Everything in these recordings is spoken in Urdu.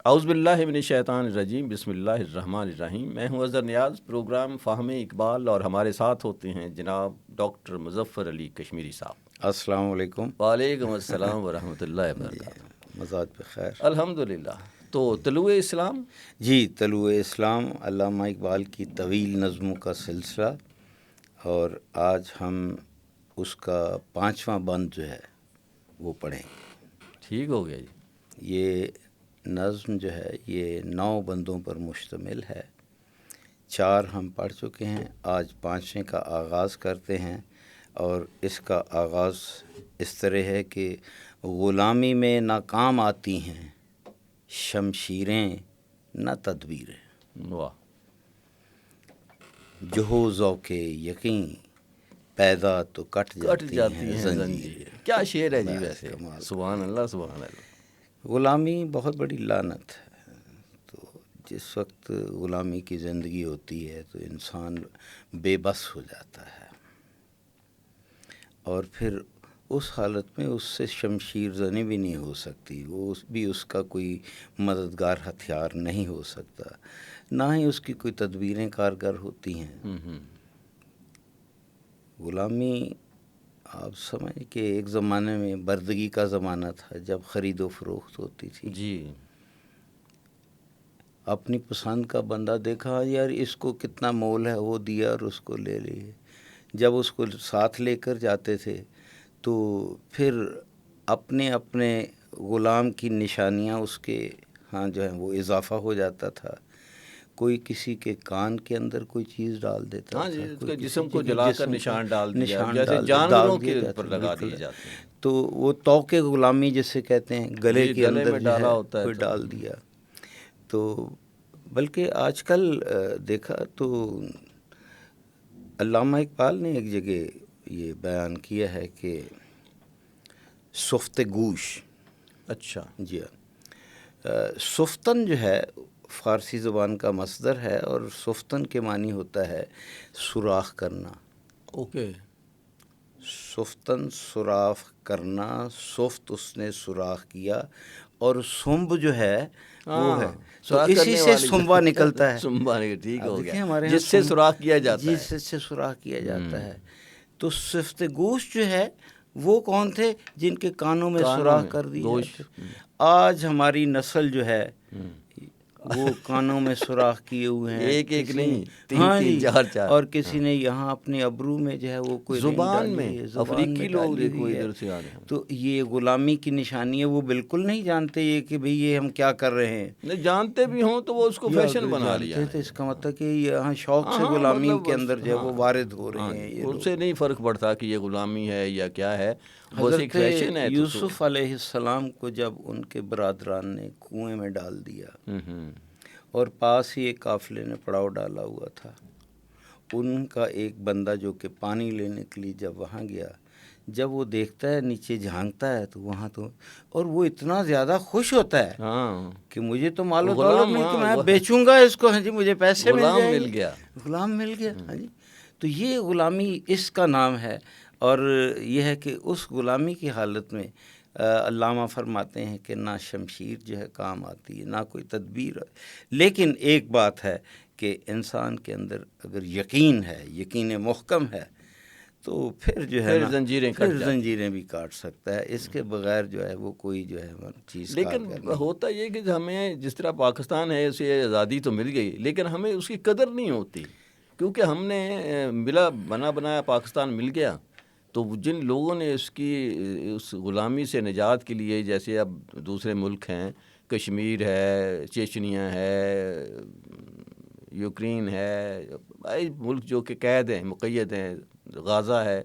اعوذ باللہ من الشیطان الرجیم، بسم اللہ الرحمن الرحیم۔ میں ہوں اظہر نیاز، پروگرام فہم اقبال، اور ہمارے ساتھ ہوتے ہیں جناب ڈاکٹر مظفر علی کشمیری صاحب۔ السلام علیکم۔ وعلیکم السلام ورحمۃ اللہ وبرکاتہ۔ مزاج بخیر الحمدللہ۔ تو طلوع اسلام، جی طلوع اسلام علامہ اقبال کی طویل نظموں کا سلسلہ، اور آج ہم اس کا 5واں بند جو ہے وہ پڑھیں۔ ٹھیک ہو گیا جی۔ یہ نظم جو ہے یہ 9 بندوں پر مشتمل ہے، 4 ہم پڑھ چکے ہیں، آج 5ویں کا آغاز کرتے ہیں۔ اور اس کا آغاز اس طرح ہے کہ غلامی میں ناکام آتی ہیں شمشیریں نہ تدبیریں، واہ، جو ہو ذوق یقین پیدا تو کٹ جاتی ہیں زنجیر۔ کیا شعر ہے جی ویسے، کمال۔ سبحان اللہ سبحان اللہ۔ غلامی بہت بڑی لعنت ہے، تو جس وقت غلامی کی زندگی ہوتی ہے تو انسان بے بس ہو جاتا ہے، اور پھر اس حالت میں اس سے شمشیر زنی بھی نہیں ہو سکتی، وہ بھی اس کا کوئی مددگار ہتھیار نہیں ہو سکتا، نہ ہی اس کی کوئی تدبیریں کارگر ہوتی ہیں۔ غلامی آپ سمجھیں کہ ایک زمانے میں بردگی کا زمانہ تھا، جب خرید و فروخت ہوتی تھی۔ جی، اپنی پسند کا بندہ دیکھا، یار اس کو کتنا مول ہے، وہ دیا اور اس کو لے لیے۔ جب اس کو ساتھ لے کر جاتے تھے تو پھر اپنے اپنے غلام کی نشانیاں اس کے ہاں جو ہیں وہ اضافہ ہو جاتا تھا۔ کوئی کسی کے کان کے اندر کوئی چیز ڈال دیتا ہاں جی، تھا، اس کوئی کے کسی جسم کو کے جلا کر جسم نشان ڈال دیا، نشان جیسے ڈال جانوروں دیا کے جاتا اوپر ہے، لگا بالکل۔ دیے جاتے ہیں۔ تو وہ توقع غلامی جسے کہتے ہیں، گلے جی، کے گلے اندر میں جو ڈالا ہے ہوتا ہے کوئی تو ڈال دیا۔ تو بلکہ آج کل دیکھا تو علامہ اقبال نے ایک جگہ یہ بیان کیا ہے کہ سفت گوش، اچھا جی سفتن جو ہے فارسی زبان کا مصدر ہے، اور سفتن کے معنی ہوتا ہے سوراخ کرنا۔ اوکے، سفتن سوراخ کرنا، سفت اس نے سوراخ کیا، اور سنب جو ہے وہ ہے، تو سوراخ اسی کرنے سے والی سنبا نکلتا ہے۔ سنبا ٹھیک اب ہو دیکھیں گیا، ہمارے یہاں جس سے سوراخ کیا جاتا ہے۔ جس سے سوراخ کیا جاتا ہے۔ تو سفت گوش جو ہے وہ کون تھے؟ جن کے کانوں میں سوراخ کر دی جاتے۔ آج ہماری نسل جو ہے وہ کانوں میں سوراخ کیے ہوئے ہیں، ایک ایک نہیں، ہاں تین جی، چار چار، اور کسی نے یہاں اپنے ابرو میں جو ہے وہ کوئی رنگ زبان ڈالی میں، ہے، زبان افریقی میں لوگ ڈالی دیکھو ہوئی ہے۔ ادھر سے آ رہے ہیں، تو یہ غلامی کی نشانی ہے، وہ بالکل نہیں جانتے یہ کہ بھئی یہ ہم کیا کر رہے ہیں۔ نہیں جانتے بھی ہوں تو وہ اس کو فیشن بنا لیا جانتے ہے۔ تو اس کا مطلب کہ یہاں شوق سے غلامی کے اندر جو ہے وہ وارد ہو رہے ہیں یہ ان لوگ۔ سے نہیں فرق پڑتا کہ یہ غلامی ہے یا کیا ہے، بس ایک حضرت فیشن ہے۔ یوسف علیہ السلام کو جب ان کے برادران نے کنویں میں ڈال دیا، اور پاس ہی ایک قافلے نے پڑاؤ ڈالا ہوا تھا، ان کا ایک بندہ جو کہ پانی لینے کے لیے جب وہاں گیا، جب وہ دیکھتا ہے نیچے جھانکتا ہے تو وہاں تو، اور وہ اتنا زیادہ خوش ہوتا ہے کہ مجھے تو مال و دولت مل کے میں بیچوں گا اس کو، ہاں جی مجھے پیسے مل جائیں گے، غلام مل گیا۔ ہاں جی، تو یہ غلامی اس کا نام ہے۔ اور یہ ہے کہ اس غلامی کی حالت میں علامہ فرماتے ہیں کہ نہ شمشیر جو ہے کام آتی ہے، نہ کوئی تدبیر ہے، لیکن ایک بات ہے کہ انسان کے اندر اگر یقین ہے، یقین محکم ہے، تو پھر جو ہے نا پھر زنجیریں بھی کاٹ سکتا ہے، اس کے بغیر جو ہے وہ کوئی جو ہے چیز لیکن ہوتا یہ کہ ہمیں جس طرح پاکستان ہے اسے آزادی تو مل گئی، لیکن ہمیں اس کی قدر نہیں ہوتی، کیونکہ ہم نے بلا بنا بنایا پاکستان مل گیا، تو جن لوگوں نے اس غلامی سے نجات کے لیے، جیسے اب دوسرے ملک ہیں، کشمیر ہے، چیچنیا ہے، یوکرین ہے، ملک جو کہ قید ہیں، مقید ہیں، غازہ ہے،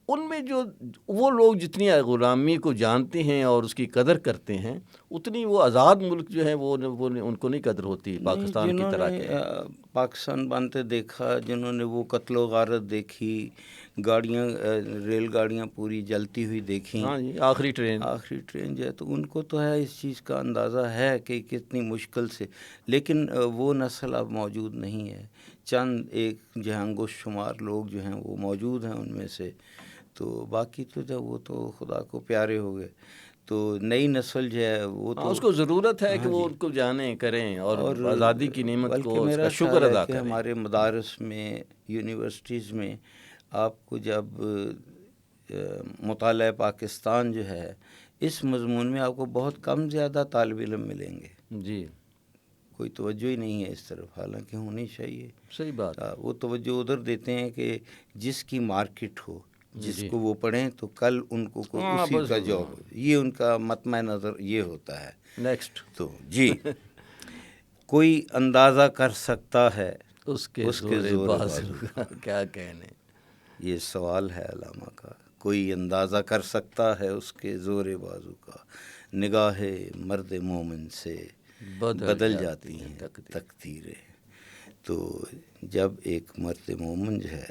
ان میں جو وہ لوگ جتنی غلامی کو جانتے ہیں اور اس کی قدر کرتے ہیں، اتنی وہ آزاد ملک جو ہے وہ ان کو نہیں قدر ہوتی پاکستان کی طرح کے۔ پاکستان بنتے دیکھا، جنہوں نے وہ قتل و غارت دیکھی، گاڑیاں ریل گاڑیاں پوری جلتی ہوئی دیکھیں، ہاں جی، آخری ٹرین جو ہے، تو ان کو تو ہے اس چیز کا اندازہ ہے کہ کتنی مشکل سے، لیکن وہ نسل اب موجود نہیں ہے۔ چند ایک جو ہے انگشت شمار لوگ جو ہیں وہ موجود ہیں ان میں سے، تو باقی تو جب وہ تو خدا کو پیارے ہو گئے۔ تو نئی نسل جو ہے وہ تو اس کو ضرورت ہے کہ وہ ان کو جانیں کریں اور آزادی کی نعمت کو اس کا شکر ادا کریں. ہمارے مدارس میں یونیورسٹیز میں آپ کو جب مطالعہ پاکستان جو ہے اس مضمون میں آپ کو بہت کم زیادہ طالب علم ملیں گے. جی کوئی توجہ ہی نہیں ہے اس طرف، حالانکہ ہونی چاہیے. صحیح بات. وہ توجہ ادھر دیتے ہیں کہ جس کی مارکیٹ ہو، جس کو وہ پڑھیں تو کل ان کو کوئی اسی کا جاب ہو. یہ ان کا مطمع نظر یہ ہوتا ہے. نیکسٹ. تو جی کوئی اندازہ کر سکتا ہے اس کے زور بازو کا. کیا کہنے. یہ سوال ہے علامہ کا. کوئی اندازہ کر سکتا ہے اس کے زور بازو کا، نگاہ مرد مومن سے بدل جاتی ہیں تقدیریں. تو جب ایک مرد مومن جو ہے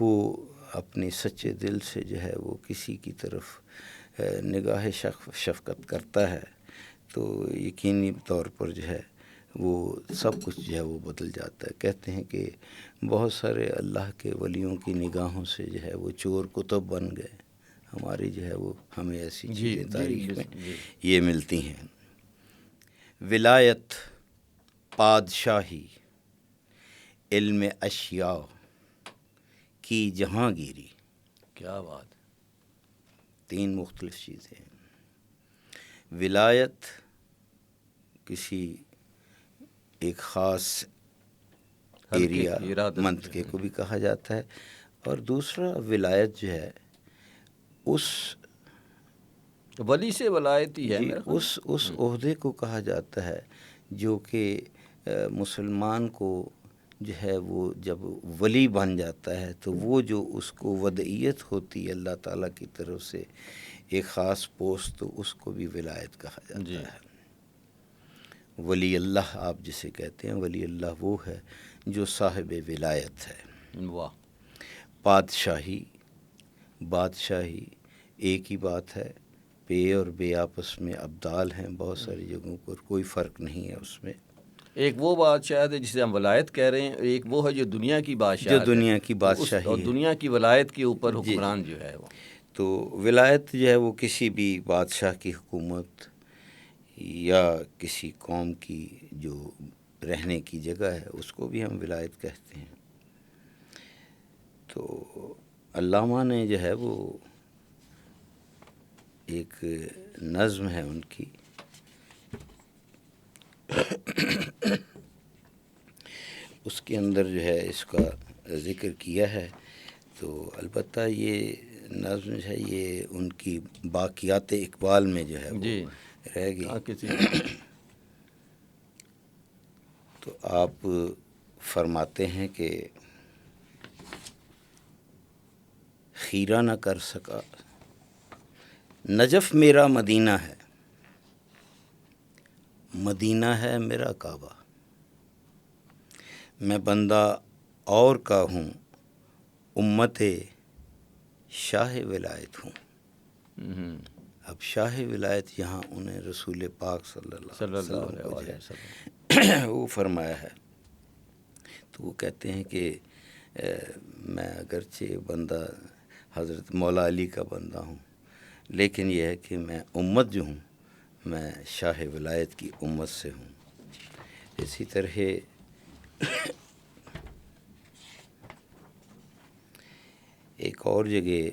وہ اپنے سچے دل سے جو ہے وہ کسی کی طرف نگاہ شفقت کرتا ہے تو یقینی طور پر جو ہے وہ سب کچھ جو ہے وہ بدل جاتا ہے. کہتے ہیں کہ بہت سارے اللہ کے ولیوں کی نگاہوں سے جو ہے وہ چور کتب بن گئے. ہماری جو ہے وہ ہمیں ایسی چیزیں تاریخ میں یہ ملتی ہیں. ولایت، پادشاہی، علم اشیاء کی جہانگیری. کیا بات. 3 مختلف چیزیں ہیں. ولایت کسی ایک خاص ایریا منطقے کو بھی کہا جاتا ہے، اور دوسرا ولایت جو ہے اس ولی سے ولایت ہی ہے. اس عہدے کو کہا جاتا ہے جو کہ مسلمان کو جو ہے وہ جب ولی بن جاتا ہے تو وہ جو اس کو ودعیت ہوتی ہے اللہ تعالیٰ کی طرف سے ایک خاص پوسٹ، تو اس کو بھی ولایت کہا جاتا ہے. ولی اللہ آپ جسے کہتے ہیں، ولی اللہ وہ ہے جو صاحب ولایت ہے. واہ. بادشاہی ایک ہی بات ہے. پے اور بے آپس میں ابدال ہیں بہت ساری جگہوں پر، کوئی فرق نہیں ہے اس میں. ایک وہ بادشاہ ہے جسے ہم ولایت کہہ رہے ہیں، ایک وہ ہے جو دنیا کی بادشاہ، جو دنیا کی بادشاہی اور دنیا کی ولایت کے اوپر حکمران جو ہے وہ. تو ولایت جو ہے وہ کسی بھی بادشاہ کی حکومت یا کسی قوم کی جو رہنے کی جگہ ہے اس کو بھی ہم ولایت کہتے ہیں. تو علامہ نے جو ہے وہ ایک نظم ہے ان کی، اس کے اندر جو ہے اس کا ذکر کیا ہے. تو البتہ یہ نظم جو ہے یہ ان کی باقیات اقبال میں جو ہے وہ رہ گئی. تو آپ فرماتے ہیں کہ خیرہ نہ کر سکا نجف میرا مدینہ ہے، مدینہ ہے میرا کعبہ. میں بندہ اور کا ہوں، امت شاہ ولایت ہوں. اب شاہ ولایت یہاں انہیں رسول پاک صلی اللہ علیہ وسلم وہ فرمایا ہے. تو وہ کہتے ہیں کہ میں اگرچہ بندہ حضرت مولا علی کا بندہ ہوں، لیکن یہ ہے کہ میں امت جو ہوں میں شاہ ولایت کی امت سے ہوں. اسی طرح ایک اور جگہ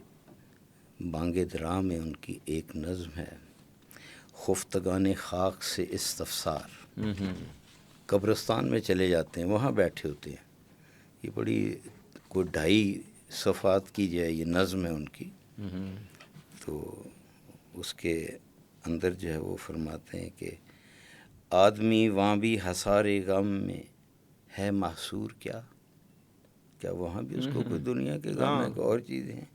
بانگ درا میں ان کی ایک نظم ہے، خفتگان خاک سے استفسار. قبرستان میں چلے جاتے ہیں، وہاں بیٹھے ہوتے ہیں. یہ بڑی کوئی 2.5 صفحات کی جائے یہ نظم ہے ان کی. تو اس کے اندر جو ہے وہ فرماتے ہیں کہ آدمی وہاں بھی حصار غم میں ہے محصور کیا وہاں بھی اس کو کوئی دنیا کے غم ہے، کوئی اور چیزیں ہیں.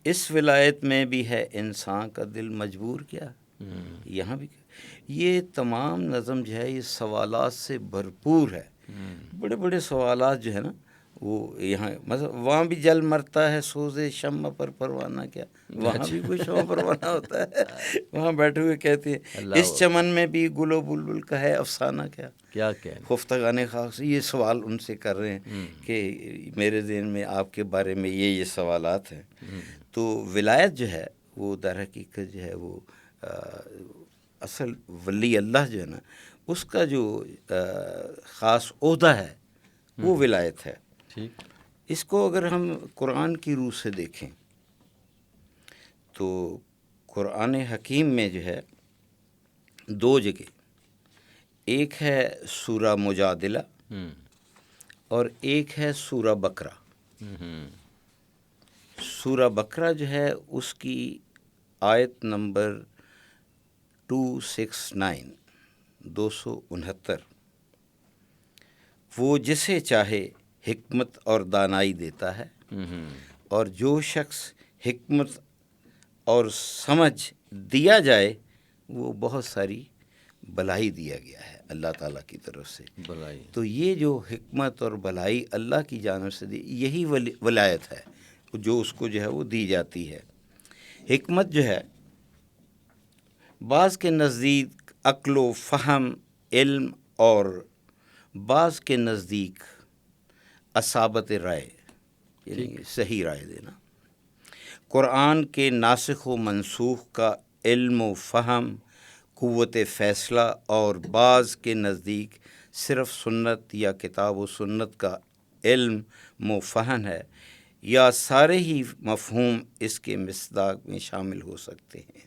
اس ولایت میں بھی ہے انسان کا دل مجبور کیا، یہاں بھی. یہ تمام نظم جو ہے یہ سوالات سے بھرپور ہے. بڑے بڑے سوالات جو ہے نا وہ یہاں، مثلا وہاں بھی جل مرتا ہے سوزے شمع پر پروانہ کیا، وہاں بھی کوئی شمع پروانہ ہوتا ہے. وہاں بیٹھے ہوئے کہتے ہیں اس چمن میں بھی گل و بلبل کا ہے افسانہ کیا خفتگان خاک سے. یہ سوال ان سے کر رہے ہیں کہ میرے ذہن میں آپ کے بارے میں یہ سوالات ہیں. تو ولایت جو ہے وہ در حقیقت جو ہے وہ اصل ولی اللہ جو ہے نا اس کا جو خاص عہدہ ہے وہ ولایت ہے. ٹھیک. اس کو اگر ہم قرآن کی روح سے دیکھیں تو قرآن حکیم میں جو ہے 2 جگہ، ایک ہے سورہ مجادلہ اور ایک ہے سورہ بقرہ. سورہ بقرہ جو ہے اس کی آیت نمبر 269 وہ جسے چاہے حکمت اور دانائی دیتا ہے، اور جو شخص حکمت اور سمجھ دیا جائے وہ بہت ساری بھلائی دیا گیا ہے اللہ تعالیٰ کی طرف سے. بھلائی. تو یہ جو حکمت اور بھلائی اللہ کی جانب سے دی، یہی ولایت ہے جو اس کو جو ہے وہ دی جاتی ہے. حکمت جو ہے بعض کے نزدیک عقل و فہم، علم، اور بعض کے نزدیک اصابت رائے، یعنی صحیح رائے دینا. قرآن کے ناسخ و منسوخ کا علم و فہم، قوت فیصلہ، اور بعض کے نزدیک صرف سنت یا کتاب و سنت کا علم و فہم ہے، یا سارے ہی مفہوم اس کے مصداق میں شامل ہو سکتے ہیں.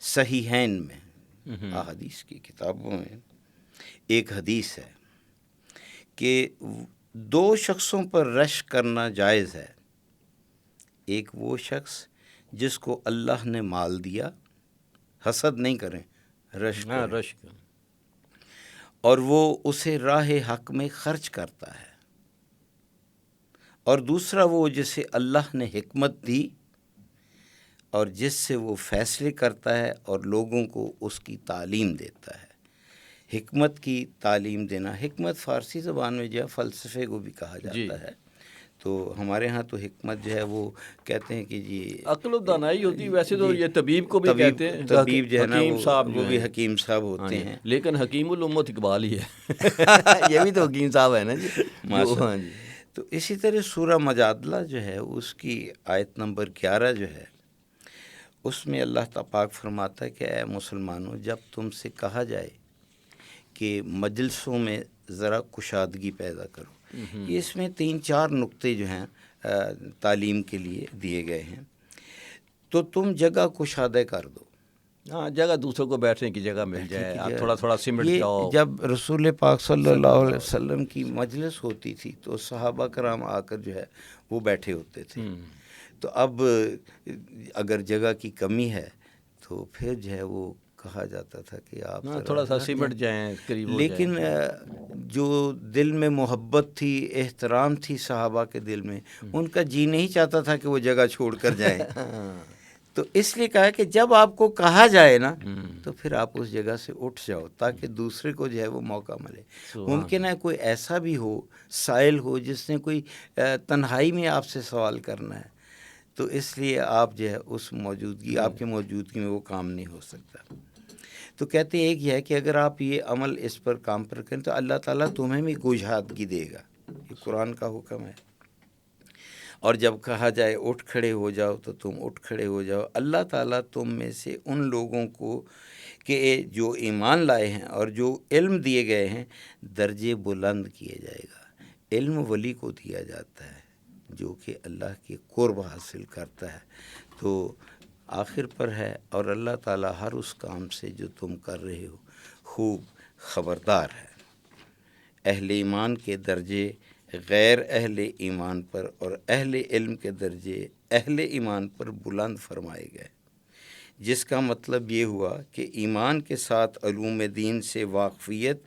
صحیحین میں، احادیث کی کتابوں میں ایک حدیث ہے کہ 2 شخصوں پر رشک کرنا جائز ہے. ایک وہ شخص جس کو اللہ نے مال دیا، حسد نہیں کریں، رشک کریں، اور وہ اسے راہ حق میں خرچ کرتا ہے. اور دوسرا وہ جسے اللہ نے حکمت دی اور جس سے وہ فیصلے کرتا ہے اور لوگوں کو اس کی تعلیم دیتا ہے. حکمت کی تعلیم دینا، حکمت فارسی زبان میں جو ہے فلسفے کو بھی کہا جاتا ہے. تو ہمارے ہاں تو حکمت جو ہے وہ کہتے ہیں کہ جی عقل و دانائی ہوتی ہے. ویسے تو یہ طبیب کو بھی کہتے ہیں، طبیب جو ہے نا حکیم صاحب وہ بھی حکیم صاحب ہوتے ہیں. لیکن حکیم الامت اقبال ہی ہے. یہ بھی تو حکیم صاحب ہے نا جی. ہاں جی. تو اسی طرح سورہ مجادلہ جو ہے اس کی آیت نمبر 11 جو ہے اس میں اللہ پاک فرماتا ہے کہ اے مسلمانوں، جب تم سے کہا جائے کہ مجلسوں میں ذرا کشادگی پیدا کرو. یہ اس میں 3-4 نقطے جو ہیں تعلیم کے لیے دیے گئے ہیں. تو تم جگہ کشادہ کر دو. ہاں، جگہ دوسروں کو بیٹھنے کی جگہ مل جائے، آپ تھوڑا تھوڑا سمٹ جاؤ. جب رسول پاک صلی اللہ علیہ وسلم کی مجلس ہوتی تھی تو صحابہ کرام آ کر جو ہے وہ بیٹھے ہوتے تھے. تو اب اگر جگہ کی کمی ہے تو پھر جو ہے وہ کہا جاتا تھا کہ آپ تھوڑا سا سمٹ جائیں، قریب ہو جائیں. لیکن جو دل میں محبت تھی، احترام تھی صحابہ کے دل میں، ان کا جی نہیں چاہتا تھا کہ وہ جگہ چھوڑ کر جائیں. تو اس لیے کہا کہ جب آپ کو کہا جائے نا تو پھر آپ اس جگہ سے اٹھ جاؤ تاکہ دوسرے کو جو ہے وہ موقع ملے. ممکن ہے کوئی ایسا بھی ہو، سائل ہو، جس نے کوئی تنہائی میں آپ سے سوال کرنا ہے، تو اس لیے آپ جو ہے اس موجودگی، آپ کی موجودگی میں وہ کام نہیں ہو سکتا. تو کہتے ہیں ایک یہ ہے کہ اگر آپ یہ عمل اس پر کام پر کریں تو اللہ تعالیٰ تمہیں بھی گشادگی دے گا. یہ قرآن کا حکم ہے. اور جب کہا جائے اٹھ کھڑے ہو جاؤ تو تم اٹھ کھڑے ہو جاؤ. اللہ تعالیٰ تم میں سے ان لوگوں کو کہ جو ایمان لائے ہیں اور جو علم دیے گئے ہیں درجے بلند کیے جائے گا. علم ولی کو دیا جاتا ہے جو کہ اللہ کے قرب حاصل کرتا ہے. تو آخر پر ہے، اور اللہ تعالیٰ ہر اس کام سے جو تم کر رہے ہو خوب خبردار ہے. اہل ایمان کے درجے غیر اہل ایمان پر اور اہل علم کے درجے اہل ایمان پر بلند فرمائے گئے، جس کا مطلب یہ ہوا کہ ایمان کے ساتھ علوم دین سے واقفیت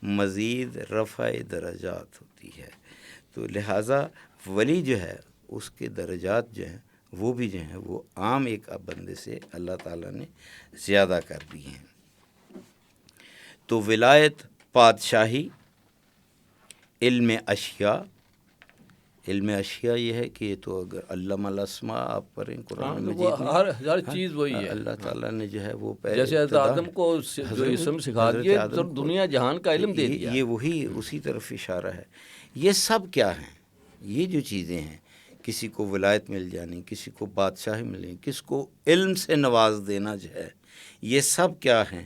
مزید رفع درجات ہوتی ہے. تو لہٰذا ولی جو ہے اس کے درجات جو ہیں وہ بھی جو ہیں وہ عام ایک بندے سے اللہ تعالیٰ نے زیادہ کر دی ہیں. تو ولایت، بادشاہی، علم اشیاء. علم اشیاء یہ ہے کہ تو اگر علم الاسماء آپ پڑھیں قرآن مجید میں، ہر چیز وہی ہے. اللہ تعالیٰ نے جو ہے وہ جیسے حضرت آدم کو جو اسم سکھا دیا تو دنیا جہان کا علم دے دیا. یہ وہی اسی طرف اشارہ ہے. یہ سب کیا ہیں؟ یہ جو چیزیں ہیں کسی کو ولایت مل جانی، کسی کو بادشاہی ملیں، کس کو علم سے نواز دینا جو ہے، یہ سب کیا ہیں؟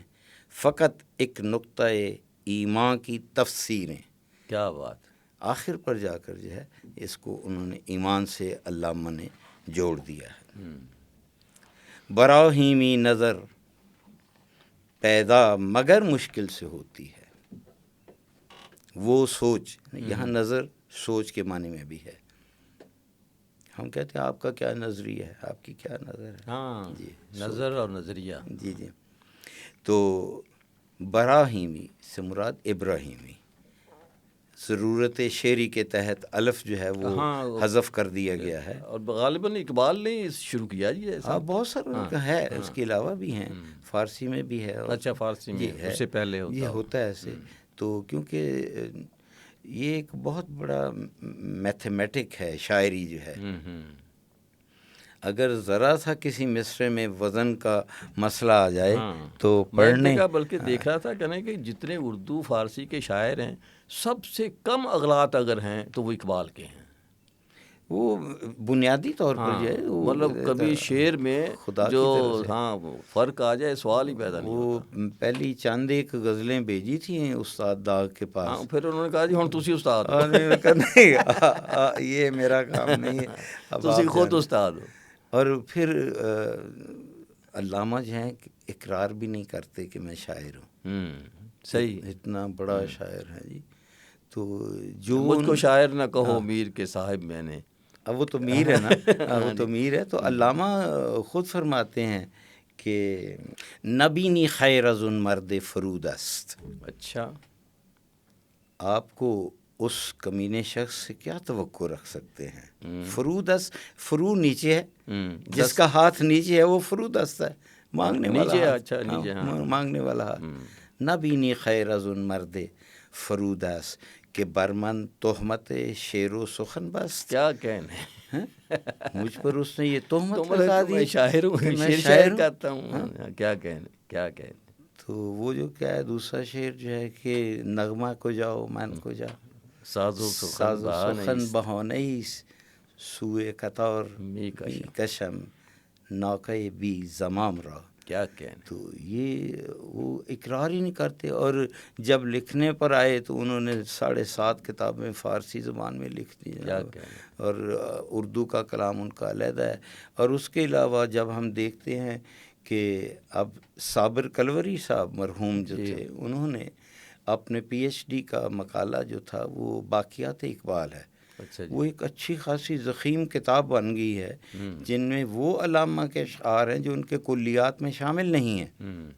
فقط ایک نقطۂ ایمان کی تفسیریں. کیا بات. آخر پر جا کر جو ہے اس کو انہوں نے ایمان سے علامہ نے جوڑ دیا ہے. براہیمی نظر پیدا مگر مشکل سے ہوتی ہے، وہ سوچ، یہاں نظر سوچ کے معنی میں بھی ہے. ہم کہتے ہیں آپ کا کیا نظریہ ہے، آپ کی کیا نظر ہے. ہاں جی، نظر اور نظریہ. جی جی. تو براہیمی سے مراد ابراہیمی. ضرورت شعری کے تحت الف جو ہے وہ حذف کر دیا گیا ہے. اور غالباً اقبال نے شروع کیا جی ایسا. ہاں بہت سارا ہے، اس کے علاوہ بھی ہیں، فارسی میں بھی ہے. اچھا فارسی میں اس سے پہلے یہ ہوتا ہے ایسے. تو کیونکہ یہ ایک بہت بڑا میتھمیٹک ہے شاعری جو ہے. اگر ذرا سا کسی مصرے میں وزن کا مسئلہ آ جائے تو پڑھنے کا، بلکہ دیکھ رہا تھا کہنے کہ جتنے اردو فارسی کے شاعر ہیں سب سے کم اغلاط اگر ہیں تو وہ اقبال کے ہیں. وہ بنیادی طور پر جو ہے مطلب کبھی شعر میں جو فرق آ جائے سوال ہی پیدا نہیں ہوتا. وہ پہلی چند ایک غزلیں بھیجی تھیں استاد داغ کے پاس، پھر انہوں نے کہا جی ہن تسی استاد ہو. نہیں، یہ میرا کام نہیں ہے، تسی خود استاد ہو. اور پھر علامہ جو ہیں اقرار بھی نہیں کرتے کہ میں شاعر ہوں. صحیح، اتنا بڑا شاعر ہے جی. تو جو مجھ کو شاعر نہ کہو میر کے صاحب میں نے. اب وہ تو میر ہے نا، وہ تو میر ہے. تو علامہ خود فرماتے ہیں کہ نبینی خیر از ان مرد فرود است. اچھا، آپ کو اس کمینے شخص سے کیا توقع رکھ سکتے ہیں؟ فرود است، فرو نیچے ہے، جس کا ہاتھ نیچے ہے وہ فرود است ہے، مانگنے والا ہاتھ. اچھا نیچے، مانگنے والا ہاتھ. نبینی خیر از ان مرد فرود است کہ برمن تہمت شعر و سخن بست. کیا کہنے، مجھ پر اس نے یہ تہمت لگا دی، میں شاعر ہوں، شاعر کرتا ہوں. کیا کہنے. تو وہ جو کیا ہے دوسرا شعر جو ہے کہ نغمہ کو جاؤ من کو جاؤ، ساز و سخن بہانیس سوئے قطار می کشم ناکہ بی زمام را. کیا کہنے. تو یہ وہ اقرار ہی نہیں کرتے. اور جب لکھنے پر آئے تو انہوں نے 7.5 کتابیں فارسی زبان میں لکھ دی، اور اردو کا کلام ان کا علیحدہ ہے. اور اس کے علاوہ جب ہم دیکھتے ہیں کہ اب صابر کلوری صاحب مرحوم جو تھے، انہوں نے اپنے پی ایچ ڈی کا مقالہ جو تھا وہ باقیات اقبال ہے. وہ ایک اچھی خاصی ضخیم کتاب بن گئی ہے جن میں وہ علامہ کے اشعار ہیں جو ان کے کلیات میں شامل نہیں ہیں.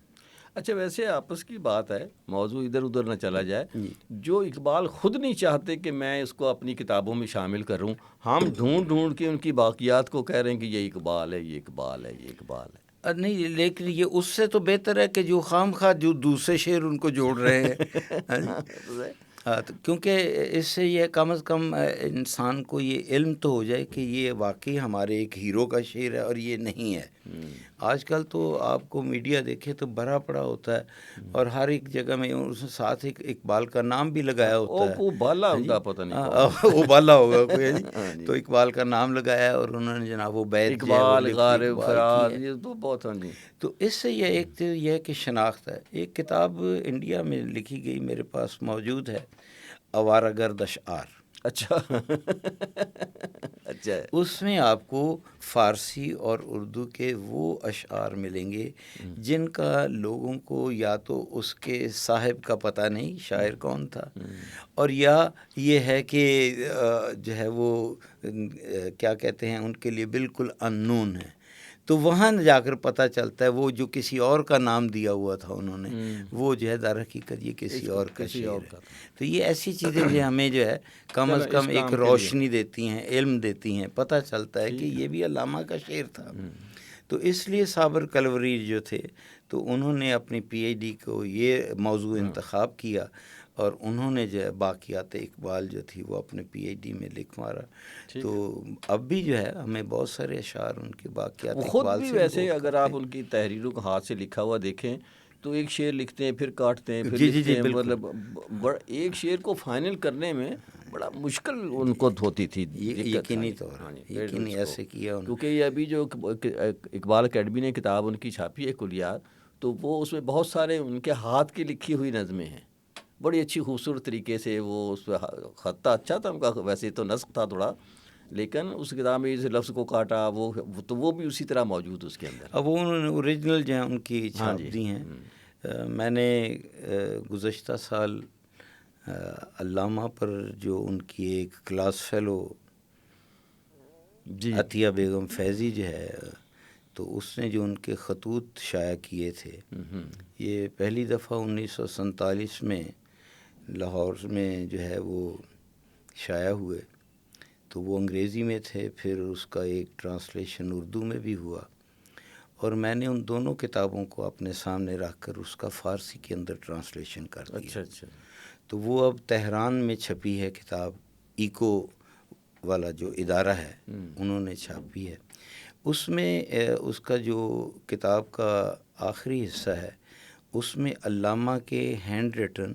اچھا، ویسے آپس کی بات ہے، موضوع ادھر ادھر نہ چلا جائے. جو اقبال خود نہیں چاہتے کہ میں اس کو اپنی کتابوں میں شامل کروں، ہم ڈھونڈ کے ان کی باقیات کو کہہ رہے ہیں کہ یہ اقبال ہے، یہ اقبال ہے، یہ اقبال ہے. نہیں، لیکن یہ اس سے تو بہتر ہے کہ جو خام خواہ جو دوسرے شعر ان کو جوڑ رہے ہیں. کیونکہ اس سے یہ کم از کم انسان کو یہ علم تو ہو جائے کہ یہ واقعی ہمارے ایک ہیرو کا شعر ہے اور یہ نہیں ہے. آج کل تو آپ کو میڈیا دیکھے تو بھرا پڑا ہوتا ہے، اور ہر ایک جگہ میں اس ساتھ ایک اقبال کا نام بھی لگایا ہوتا ہے. بالا ہوگا، پتہ نہیں وہ بالا ہوگا کوئی، تو اقبال کا نام لگایا اور انہوں نے جناب وہ بیت اقبال غارب فراد، یہ تو بہت ہیں جی. تو اس سے یہ ایک تو یہ کہ شناخت ہے. ایک کتاب انڈیا میں لکھی گئی میرے پاس موجود ہے، آوارہ گرد اشعار. اچھا اچھا. اس میں آپ کو فارسی اور اردو کے وہ اشعار ملیں گے جن کا لوگوں کو یا تو اس کے صاحب کا پتہ نہیں شاعر کون تھا، اور یا یہ ہے کہ جو ہے وہ کیا کہتے ہیں ان کے لیے بالکل اننون ہے. تو وہاں جا کر پتہ چلتا ہے وہ جو کسی اور کا نام دیا ہوا تھا انہوں نے، وہ جو ہے در حقیقت یہ کسی اور کا شعر ہے. تو یہ ایسی چیزیں جو ہمیں جو ہے کم از کم ایک روشنی دیتی ہیں، علم دیتی ہیں، پتہ چلتا ہے کہ یہ بھی علامہ کا شعر تھا. تو اس لیے صابر کلوری جو تھے تو انہوں نے اپنی پی ایچ ڈی کو یہ موضوع انتخاب کیا، اور انہوں نے جو ہے باقیات اقبال جو تھی وہ اپنے پی ایچ ڈی میں لکھ مارا. تو اب بھی جو ہے ہمیں بہت سارے اشعار ان کے باقیات اقبال سے. ویسے اگر آپ ان کی تحریروں کو ہاتھ سے لکھا ہوا دیکھیں تو ایک شعر لکھتے ہیں پھر کاٹتے ہیں، پھر لکھتے ہیں. مطلب ایک شعر کو فائنل کرنے میں بڑا مشکل ان کو ہوتی تھی یقینی طور یقینی ایسے کیا انہوں نے. کیونکہ یہ ابھی جو اقبال اکیڈمی نے کتاب ان کی چھاپی ہے کلیات، تو وہ اس میں بہت سارے ان کے ہاتھ کی لکھی ہوئی نظمیں ہیں، بڑی اچھی خوبصورت طریقے سے. وہ اس پہ خطہ اچھا تھا ان کا، ویسے تو نسخ تھا تھوڑا، لیکن اس کتاب میں اس لفظ کو کاٹا وہ بھی اسی طرح موجود اس کے اندر. اب وہ انہوں نے اوریجنل جو ہیں ان کی چھاپ دی ہیں. میں نے گزشتہ سال علامہ پر جو ان کی ایک کلاس فیلو جی عطیہ بیگم فیضی جو ہے، تو اس نے جو ان کے خطوط شائع کیے تھے، یہ پہلی دفعہ 1947 میں لاہور میں جو ہے وہ شائع ہوئے. تو وہ انگریزی میں تھے، پھر اس کا ایک ٹرانسلیشن اردو میں بھی ہوا، اور میں نے ان دونوں کتابوں کو اپنے سامنے رکھ کر اس کا فارسی کے اندر ٹرانسلیشن کر دیا. اچھا. تو وہ اب تہران میں چھپی ہے کتاب، ایکو والا جو ادارہ ہے انہوں نے چھاپی ہے. اس میں اس کا جو کتاب کا آخری حصہ ہے، اس میں علامہ کے ہینڈ ریٹن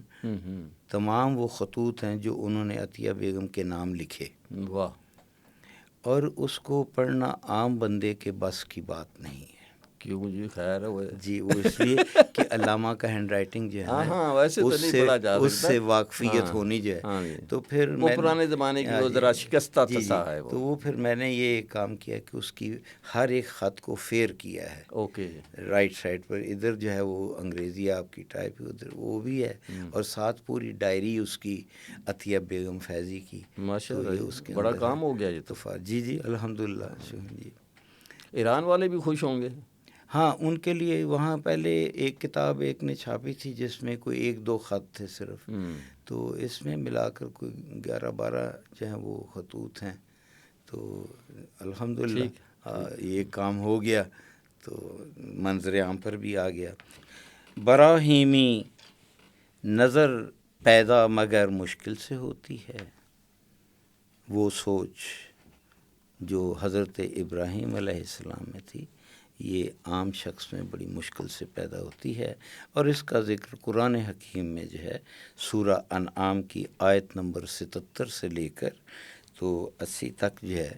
تمام وہ خطوط ہیں جو انہوں نے عطیہ بیگم کے نام لکھے. واہ. اور اس کو پڑھنا عام بندے کے بس کی بات نہیں ہے. کیوں جی؟ خیر ہے وہ. جی وہ اس لیے کہ علامہ کا ہینڈ رائٹنگ جو ہے نا، ویسے تو نہیں پڑھا جا سکتا، اس سے واقفیت ہونی جو ہے. تو پھر وہ پرانے زمانے کی وہ ذرا شکستہ تسا ہے وہ. تو وہ پھر میں نے یہ کام کیا کہ اس کی ہر ایک خط کو فیر کیا ہے. اوکے. رائٹ سائڈ پر ادھر جو ہے وہ انگریزی آپ کی ٹائپ، ادھر وہ بھی ہے، اور ساتھ پوری ڈائری اس کی عطیہ بیگم فیضی کی. ماشاء اللہ، بڑا کام ہو گیا یہ تو. جی الحمدللہ. جی ایران والے بھی خوش ہوں گے. ہاں، ان کے لیے وہاں پہلے ایک کتاب ایک نے چھاپی تھی جس میں کوئی 1-2 خط تھے صرف، تو اس میں ملا کر کوئی 11-12 جو ہیں وہ خطوط ہیں. تو الحمدللہ یہ کام ہو گیا، تو منظر عام پر بھی آ گیا. براہیمی نظر پیدا مگر مشکل سے ہوتی ہے، وہ سوچ جو حضرت ابراہیم علیہ السلام میں تھی یہ عام شخص میں بڑی مشکل سے پیدا ہوتی ہے. اور اس کا ذکر قرآن حکیم میں جو ہے سورہ انعام کی آیت نمبر 77 سے لے کر تو 80 تک جو ہے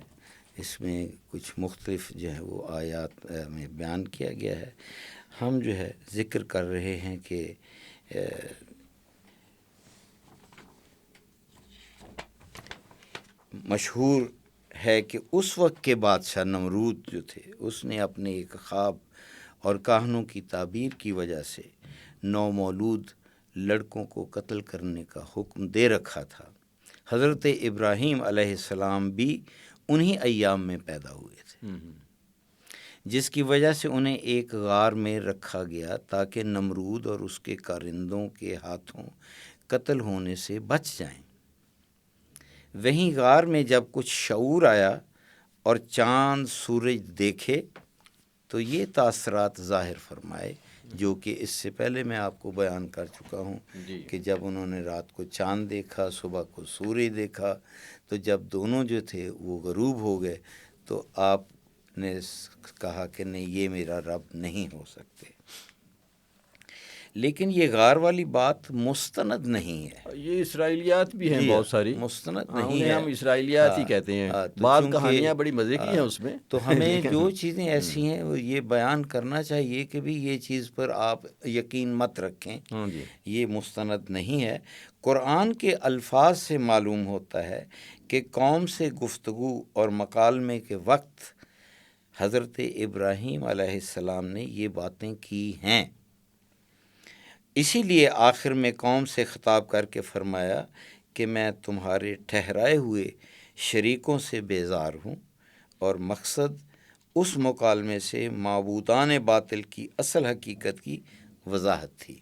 اس میں کچھ مختلف جو ہے وہ آیات میں بیان کیا گیا ہے. ہم جو ہے ذکر کر رہے ہیں کہ مشہور ہے کہ اس وقت کے بادشاہ نمرود جو تھے، اس نے اپنے ایک خواب اور کہانوں کی تعبیر کی وجہ سے نومولود لڑکوں کو قتل کرنے کا حکم دے رکھا تھا. حضرت ابراہیم علیہ السلام بھی انہی ایام میں پیدا ہوئے تھے، جس کی وجہ سے انہیں ایک غار میں رکھا گیا تاکہ نمرود اور اس کے کارندوں کے ہاتھوں قتل ہونے سے بچ جائیں. وہیں غار میں جب کچھ شعور آیا اور چاند سورج دیکھے تو یہ تاثرات ظاہر فرمائے جو کہ اس سے پہلے میں آپ کو بیان کر چکا ہوں کہ جب انہوں نے رات کو چاند دیکھا، صبح کو سورج دیکھا، تو جب دونوں جو تھے وہ غروب ہو گئے تو آپ نے کہا کہ نہیں، یہ میرا رب نہیں ہو سکتے. لیکن یہ غار والی بات مستند نہیں ہے، یہ اسرائیلیات بھی ہیں بہت ساری، مستند نہیں ہے. ہم اسرائیلیات ہی کہتے ہیں. بعض کہانیاں بڑی مزے کی ہیں اس میں. تو ہمیں جو چیزیں ایسی ہیں وہ یہ بیان کرنا چاہیے کہ بھی یہ چیز پر آپ یقین مت رکھیں، یہ مستند نہیں ہے. قرآن کے الفاظ سے معلوم ہوتا ہے کہ قوم سے گفتگو اور مکالمے کے وقت حضرت ابراہیم علیہ السلام نے یہ باتیں کی ہیں. اسی لیے آخر میں قوم سے خطاب کر کے فرمایا کہ میں تمہارے ٹھہرائے ہوئے شریکوں سے بیزار ہوں، اور مقصد اس مکالمے سے معبودان باطل کی اصل حقیقت کی وضاحت تھی.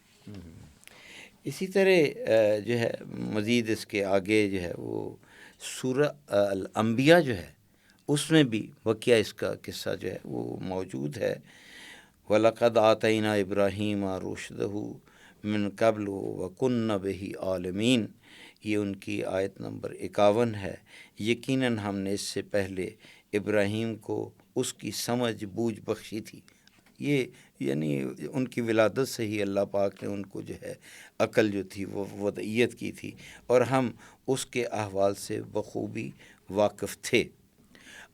اسی طرح جو ہے مزید اس کے آگے جو ہے وہ سورہ الانبیاء جو ہے اس میں بھی واقعہ اس کا قصہ جو ہے وہ موجود ہے. وَلَقَدْ آتَيْنَا إِبْرَاهِيمَ رُشْدَهُ مِنْ قَبْلُ وَكُنَّا بِهِ عَالِمِينَ. یہ ان کی آیت نمبر 51 ہے. یقیناً ہم نے اس سے پہلے ابراہیم کو اس کی سمجھ بوجھ بخشی تھی. یہ یعنی ان کی ولادت سے ہی اللہ پاک نے ان کو جو ہے عقل جو تھی وہ وضعیت کی تھی، اور ہم اس کے احوال سے بخوبی واقف تھے۔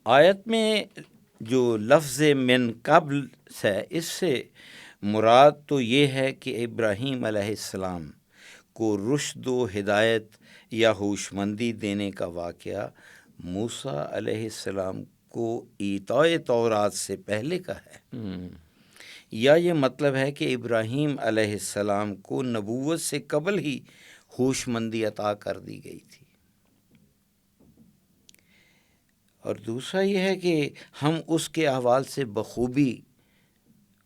آیت میں جو لفظ من قبل ہے، اس سے مراد تو یہ ہے کہ ابراہیم علیہ السلام کو رشد و ہدایت یا ہوش مندی دینے کا واقعہ موسیٰ علیہ السلام کو ایتاء تورات سے پہلے کا ہے، یا یہ مطلب ہے کہ ابراہیم علیہ السلام کو نبوت سے قبل ہی ہوش مندی عطا کر دی گئی تھی۔ اور دوسرا یہ ہے کہ ہم اس کے احوال سے بخوبی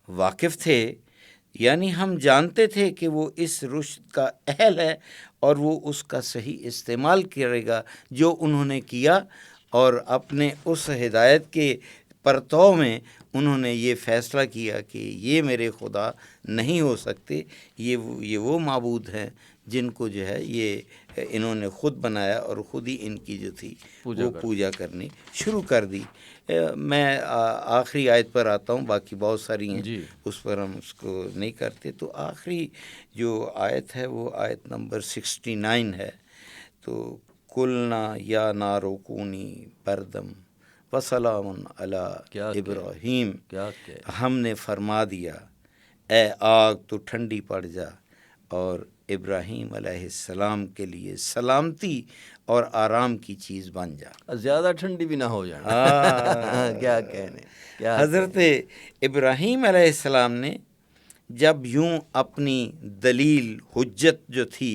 واقف تھے، یعنی ہم جانتے تھے کہ وہ اس رشد کا اہل ہے اور وہ اس کا صحیح استعمال کرے گا جو انہوں نے کیا، اور اپنے اس ہدایت کے پرتو میں انہوں نے یہ فیصلہ کیا کہ یہ میرے خدا نہیں ہو سکتے، یہ وہ معبود ہیں جن کو جو ہے یہ انہوں نے خود بنایا اور خود ہی ان کی جو تھی وہ پوجا کرنی شروع کر دی۔ میں آخری آیت پر آتا ہوں، باقی بہت ساری ہیں اس پر ہم اس کو نہیں کرتے۔ تو آخری جو آیت ہے وہ آیت نمبر 69 ہے۔ تو قلنا یا نار کونی بردم وسلام علی ابراہیم، ہم نے فرما دیا اے آگ تو ٹھنڈی پڑ جا اور ابراہیم علیہ السلام کے لیے سلامتی اور آرام کی چیز بن جا، زیادہ ٹھنڈی بھی نہ ہو جانا۔ کیا کہنے، حضرت ابراہیم علیہ السلام نے جب یوں اپنی دلیل حجت جو تھی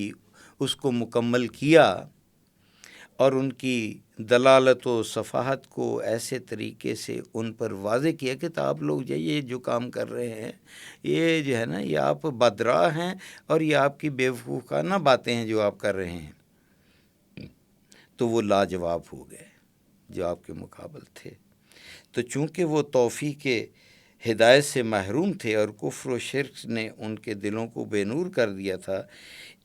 اس کو مکمل کیا اور ان کی دلالت و صفاحت کو ایسے طریقے سے ان پر واضح کیا کہ آپ لوگ جو یہ جو کام کر رہے ہیں یہ جو ہے نا یہ آپ بدراہ ہیں اور یہ آپ کی بیوقوفانہ باتیں ہیں جو آپ کر رہے ہیں، تو وہ لاجواب ہو گئے جو آپ کے مقابل تھے۔ تو چونکہ وہ توفیق ہدایت سے محروم تھے اور کفر و شرک نے ان کے دلوں کو بے نور کر دیا تھا،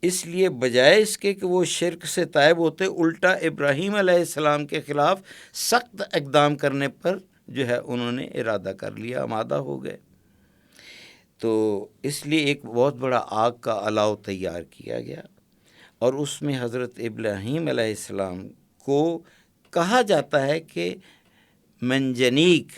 اس لیے بجائے اس کے کہ وہ شرک سے تائب ہوتے، الٹا ابراہیم علیہ السلام کے خلاف سخت اقدام کرنے پر جو ہے انہوں نے ارادہ کر لیا، آمادہ ہو گئے۔ تو اس لیے ایک بہت بڑا آگ کا الاؤ تیار کیا گیا، اور اس میں حضرت ابراہیم علیہ السلام کو کہا جاتا ہے کہ منجنیق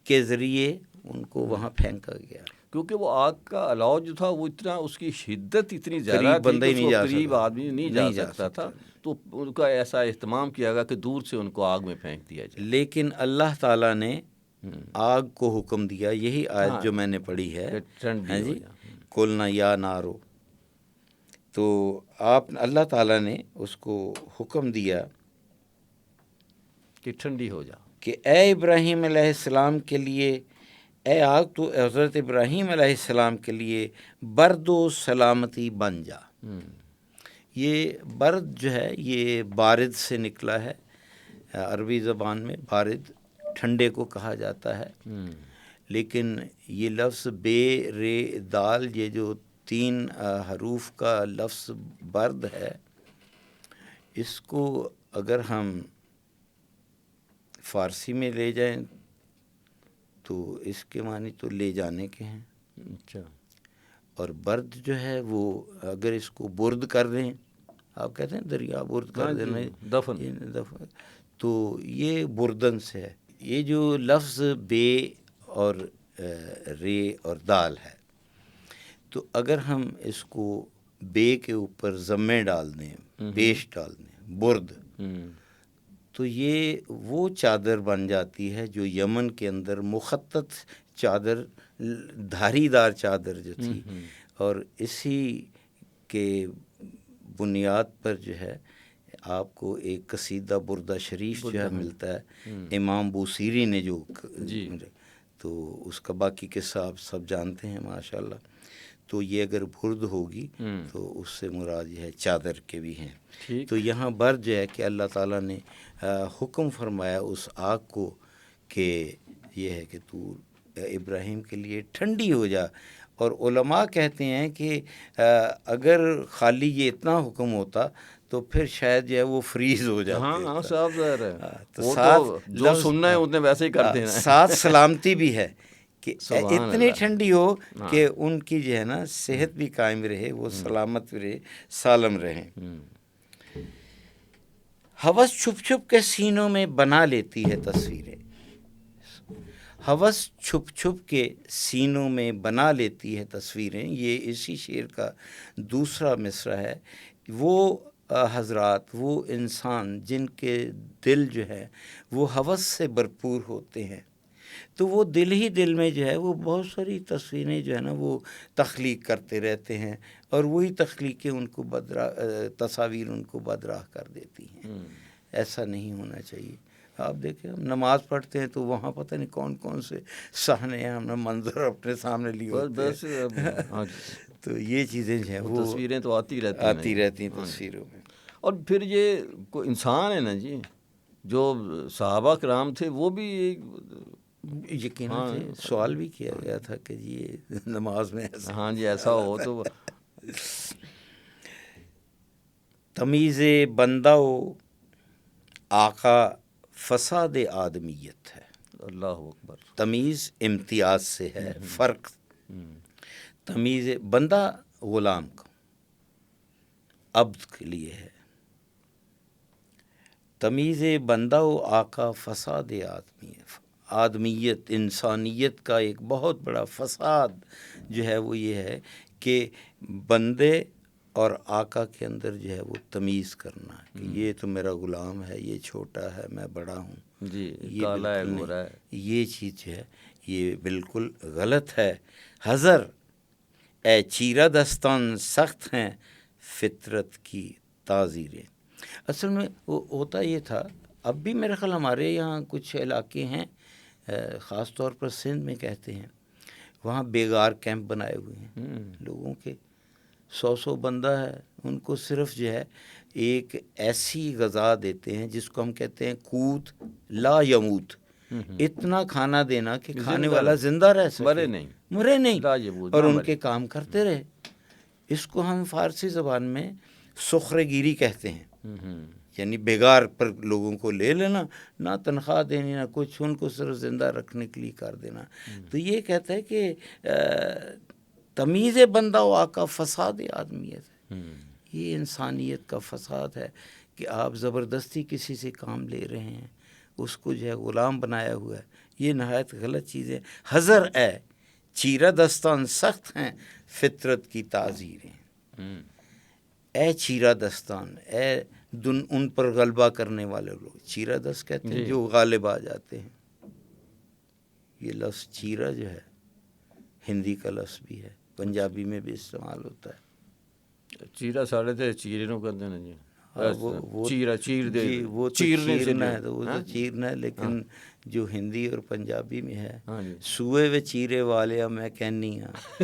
کے ذریعے ان کو وہاں پھینکا گیا، کیونکہ وہ آگ کا الاؤ جو تھا وہ اتنا، اس کی شدت اتنی زیادہ قریب تھی کہ قریب آدمی نہیں جا سکتا تھا، تو ان کا ایسا اہتمام کیا گیا کہ دور سے ان کو آگ میں پھینک دیا جائے۔ لیکن اللہ تعالیٰ نے آگ کو حکم دیا، یہی آیت جو میں نے پڑھی ہے، ہاں جی، قلنا یا نارو، تو اللہ تعالیٰ نے اس کو حکم دیا کہ ٹھنڈی ہو جا، کہ اے ابراہیم علیہ السلام کے لیے، اے آگ تو حضرت ابراہیم علیہ السلام کے لیے برد و سلامتی بن جا۔ یہ برد جو ہے یہ بارد سے نکلا ہے، عربی زبان میں بارد ٹھنڈے کو کہا جاتا ہے، لیکن یہ لفظ بے رے دال، یہ جو 3 حروف کا لفظ برد ہے، اس کو اگر ہم فارسی میں لے جائیں تو اس کے معنی تو لے جانے کے ہیں۔ اچھا، اور برد جو ہے وہ اگر اس کو برد کر دیں، آپ کہتے ہیں دریا برد کر دینا، دفن، تو یہ بردن سے ہے۔ یہ جو لفظ بے اور رے اور دال ہے، تو اگر ہم اس کو بے کے اوپر ضمے ڈال دیں، پیش ڈال دیں، برد، تو یہ وہ چادر بن جاتی ہے جو یمن کے اندر مخطط چادر، دھاری دار چادر جو تھی، اور اسی کے بنیاد پر جو ہے آپ کو ایک قصیدہ بردہ شریف جو ہے ملتا ہے امام بوصیری نے جو، تو اس کا باقی قصہ آپ سب جانتے ہیں ماشاءاللہ۔ تو یہ اگر برد ہوگی تو اس سے مراد یہ ہے چادر کے بھی ہیں۔ تو یہاں برد جو ہے کہ اللہ تعالیٰ نے حکم فرمایا اس آگ کو کہ یہ ہے کہ تو ابراہیم کے لیے ٹھنڈی ہو جا، اور علماء کہتے ہیں کہ اگر خالی یہ اتنا حکم ہوتا تو پھر شاید جو ہے وہ فریز ہو جاتے۔ ہاں صاحب ظاہر ہے، تو ساتھ جو سننا ہے اتنے ویسے ہی کر دینا ہے، ساتھ سلامتی بھی ہے کہ سبحان اتنی اللہ۔ ٹھنڈی ہو کہ ان کی جو ہے نا صحت بھی قائم رہے، وہ سلامت رہے، سالم رہیں۔ ہوس چھپ چھپ کے سینوں میں بنا لیتی ہے تصویریں، ہوس چھپ چھپ کے سینوں میں بنا لیتی ہے تصویریں، یہ اسی شعر کا دوسرا مصرع ہے۔ وہ حضرات، وہ انسان جن کے دل جو ہے وہ ہوس سے بھرپور ہوتے ہیں، تو وہ دل ہی دل میں جو ہے وہ بہت ساری تصویریں جو ہے نا وہ تخلیق کرتے رہتے ہیں، اور وہی تخلیقیں ان کو تصاویر ان کو بدراہ کر دیتی ہیں۔ ایسا نہیں ہونا چاہیے۔ آپ دیکھیں، ہم نماز پڑھتے ہیں تو وہاں پتہ نہیں کون کون سے صحنے ہیں، ہم نے منظر اپنے سامنے لیے ہوتے ہیں۔ تو یہ چیزیں جو ہیں وہ تصویریں تو آتی رہتی ہیں تصویروں میں۔ اور پھر یہ کوئی انسان ہے نا جی، جو صحابہ کرام تھے وہ بھی یقیناً سے سوال بھی کیا گیا تھا کہ جی نماز میں ایسا، ہاں جی ایسا ہو تو تمیز بندہ و آقا فساد آدمیت ہے۔ اللہ اکبر۔ تمیز امتیاز سے ہے، فرق تمیز بندہ غلام کا، عبد کے لیے ہے، تمیز بندہ و آقا فساد آدمیت، انسانیت کا ایک بہت بڑا فساد جو ہے وہ یہ ہے کہ بندے اور آقا کے اندر جو ہے وہ تمیز کرنا کہ یہ تو میرا غلام ہے، یہ چھوٹا ہے، میں بڑا ہوں، جی یہ کالا ہے بالکل گورا ہے، نہیں، یہ چیز جو ہے یہ بالکل غلط ہے۔ حذر اے چیرہ دستان سخت ہیں فطرت کی تعزیریں۔ اصل میں وہ ہوتا یہ تھا، اب بھی میرے خیال ہمارے یہاں کچھ علاقے ہیں، خاص طور پر سندھ میں کہتے ہیں، وہاں بیگار کیمپ بنائے ہوئے ہیں لوگوں کے، 100 بندہ ہے، ان کو صرف جو ہے ایک ایسی غذا دیتے ہیں جس کو ہم کہتے ہیں قوت لا یموت، اتنا کھانا دینا کہ کھانے والا زندہ رہ سکے، مرے نہیں، اور ان کے کام کرتے رہے۔ اس کو ہم فارسی زبان میں سخرے گیری کہتے ہیں، یعنی بیگار پر لوگوں کو لے لینا، نہ تنخواہ دینی نہ کچھ، ان کو صرف زندہ رکھنے کے لیے کر دینا۔ تو یہ کہتا ہے کہ تمیز بندہ و آقا فساد آدمیت ہے، یہ انسانیت کا فساد ہے کہ آپ زبردستی کسی سے کام لے رہے ہیں، اس کو جو ہے غلام بنایا ہوا ہے، یہ نہایت غلط چیز ہے۔ حذر اے چیرہ دستان سخت ہیں فطرت کی تعزیریں، اے چیرہ دستان، اے ان پر غلبہ کرنے والے لوگ، چیرہ دست کہتے ہیں جو غالب آ جاتے ہیں۔ یہ لفظ چیرہ جو ہے ہندی کا لفظ بھی ہے، پنجابی میں بھی استعمال ہوتا ہے۔ چیرہ ساڑھے تھے چیرے نو کرتے ہیں جی، چیرہ چیر دے، وہ تو چیرنا ہے، تو وہ تو چیرنا ہے، لیکن جو ہندی اور پنجابی میں ہے، سوئے و چیرے والے میں کہنی ہاں۔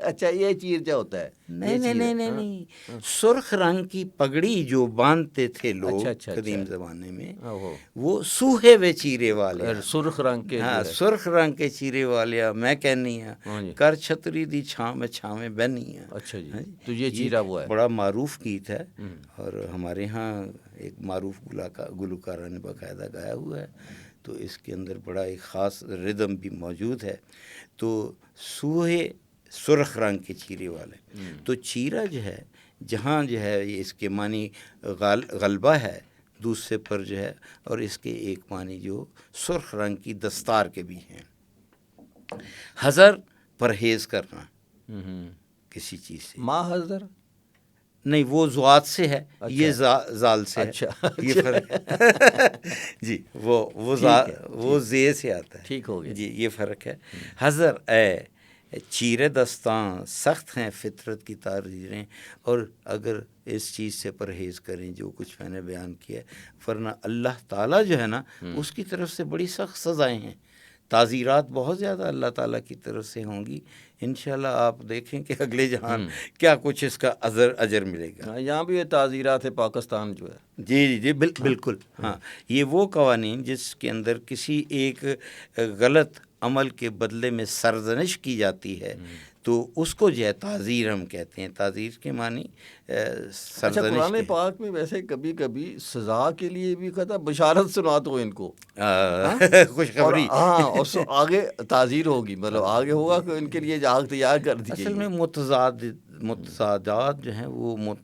اچھا یہ چیر کیا ہوتا ہے؟ نہیں، سرخ رنگ کی پگڑی جو باندھتے تھے لوگ قدیم زمانے میں، وہ سوہے و چیرے والے، سرخ رنگ کے، ہاں سرخ رنگ کے چیرے والے میں کہنی ہاں، کر چھتری دی چھاں میں چھاویں بہنی ہاں۔ اچھا جی، تو یہ چیرہ وہ ہے، بڑا معروف گیت ہے، اور ہمارے ہاں ایک معروف گلوکارہ نے باقاعدہ گایا ہوا ہے، تو اس کے اندر بڑا ایک خاص ردم بھی موجود ہے۔ تو سوہے سرخ رنگ کے چیرے والے، تو چیرہ جو ہے جہاں جو ہے اس کے معنی غلبہ ہے دوسرے پر جو ہے، اور اس کے ایک معنی جو سرخ رنگ کی دستار کے بھی ہیں۔ حذر پرہیز کرنا کسی چیز سے، ما حذر نہیں وہ ذات سے ہے، یہ زال سے ہے، یہ فرق ہے جی، وہ زے سے آتا ہے، ٹھیک ہو گیا جی، یہ فرق ہے۔ حذر اے چیرے دستاں سخت ہیں فطرت کی تعزیریں، اور اگر اس چیز سے پرہیز کریں جو کچھ میں نے بیان کیا، ورنہ اللہ تعالیٰ جو ہے نا اس کی طرف سے بڑی سخت سزائیں ہیں، تعزیرات بہت زیادہ اللہ تعالیٰ کی طرف سے ہوں گی۔ انشاءاللہ آپ دیکھیں کہ اگلے جہان کیا کچھ اس کا اجر ملے گا۔ یہاں بھی یہ تعزیرات ہے پاکستان جو ہے، جی بالکل، ہاں، یہ وہ قوانین جس کے اندر کسی ایک غلط عمل کے بدلے میں سرزنش کی جاتی ہے تو اس کو جو ہے تعزیر ہم کہتے ہیں. تعزیر کے معنی اچھا سرزنش قرآن کے. پاک میں ویسے کبھی کبھی سزا کے لیے بھی کہتا بشارت سنا دو ان کو، خوشخبری. اور آگے تعزیر ہوگی، مطلب آگے ہوگا کہ ان کے لیے آگ تیار کر دی اصل میں گئی. متضادات جو ہیں وہ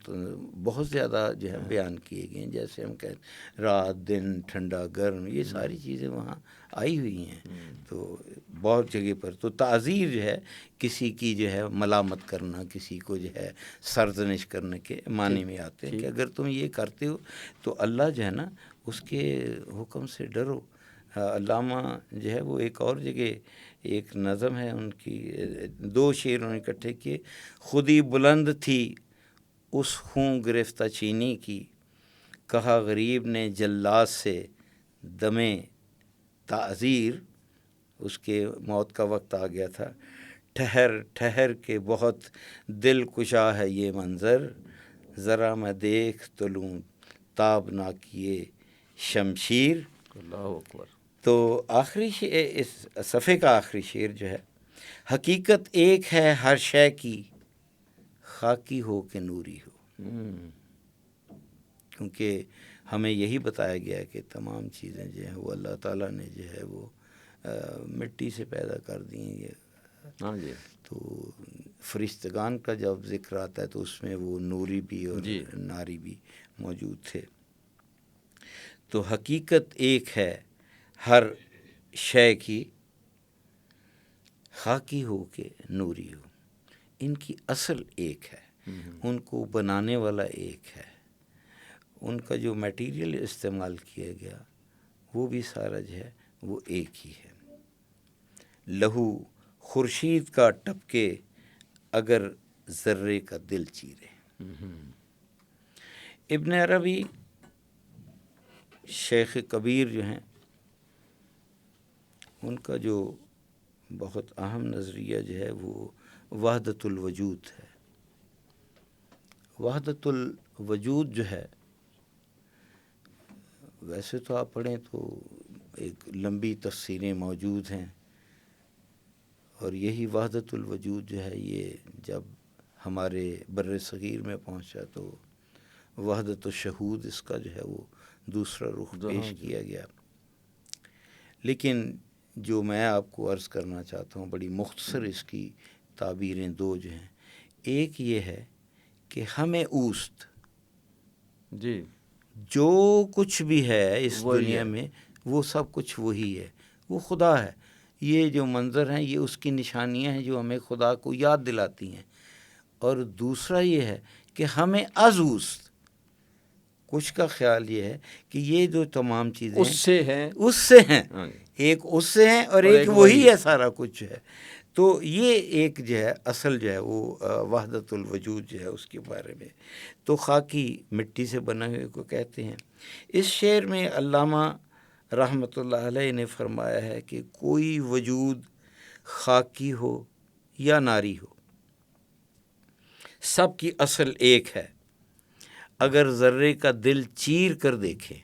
بہت زیادہ جو ہے بیان کیے گئے ہیں. جیسے ہم کہتے ہیں رات دن ٹھنڈا گرم، یہ ساری چیزیں وہاں آئی ہوئی ہیں. تو بہت جگہ پر تو تعزیر جو ہے کسی کی جو ہے ملامت کرنا، کسی کو جو ہے سرزنش کرنے کے معنی میں آتے ہیں کہ اگر تم یہ کرتے ہو تو اللہ جو ہے نا اس کے حکم سے ڈرو. علامہ جو ہے وہ ایک اور جگہ ایک نظم ہے ان کی، 2 شعر انہوں نے اکٹھے کیے. خودی بلند تھی اس خوں گرفتہ چینی کی، کہا غریب نے جلاد سے دمے تعزیر. اس کے موت کا وقت آ گیا تھا. ٹھہر ٹھہر کے بہت دل کشا ہے یہ منظر، ذرا میں دیکھ تو لوں تاب نہ کیے شمشیر. اللہ اکبر. تو آخری اس صفحے کا آخری شعر جو ہے، حقیقت ایک ہے ہر شے کی، خاکی ہو کہ نوری ہو. کیونکہ ہمیں یہی بتایا گیا ہے کہ تمام چیزیں جو ہیں وہ اللہ تعالیٰ نے جو ہے وہ مٹی سے پیدا کر دی ہیں. ہاں جی. تو فرشتگان کا جب ذکر آتا ہے تو اس میں وہ نوری بھی اور ناری بھی موجود تھے. تو حقیقت ایک ہے ہر شے کی، خاکی ہو کے نوری ہو. ان کی اصل ایک ہے، ان کو بنانے والا ایک ہے، ان کا جو میٹیریل استعمال کیا گیا وہ بھی سارا جو ہے وہ ایک ہی ہے. لہو خورشید کا ٹپکے اگر ذرے کا دل چیرے. ابن عربی شیخ کبیر جو ہیں ان کا جو بہت اہم نظریہ جو ہے وہ وحدت الوجود ہے. وحدت الوجود جو ہے ویسے تو آپ پڑھیں تو ایک لمبی تفسیریں موجود ہیں، اور یہی وحدت الوجود جو ہے یہ جب ہمارے بر صغیر میں پہنچا تو وحدت الشہود اس کا جو ہے وہ دوسرا رخ پیش کیا گیا. لیکن جو میں آپ کو عرض کرنا چاہتا ہوں بڑی مختصر اس کی تعبیریں 2 جو ہیں. ایک یہ ہے کہ ہمیں اوست جی جو کچھ بھی ہے اس دنیا میں وہ سب کچھ وہی ہے، وہ خدا ہے. یہ جو منظر ہیں یہ اس کی نشانیاں ہیں جو ہمیں خدا کو یاد دلاتی ہیں. اور دوسرا یہ ہے کہ ہمیں از اوست کچھ کا خیال یہ ہے کہ یہ جو تمام چیزیں اس سے ہیں، ایک اس سے ہیں اور ایک وہی ہے، سارا کچھ ہے. تو یہ ایک جو ہے اصل جو ہے وہ وحدت الوجود جو ہے اس کے بارے میں. تو خاکی مٹی سے بنے ہوئے کو کہتے ہیں. اس شعر میں علامہ رحمۃ اللہ علیہ نے فرمایا ہے کہ کوئی وجود خاکی ہو یا ناری ہو، سب کی اصل ایک ہے. اگر ذرے کا دل چیر کر دیکھے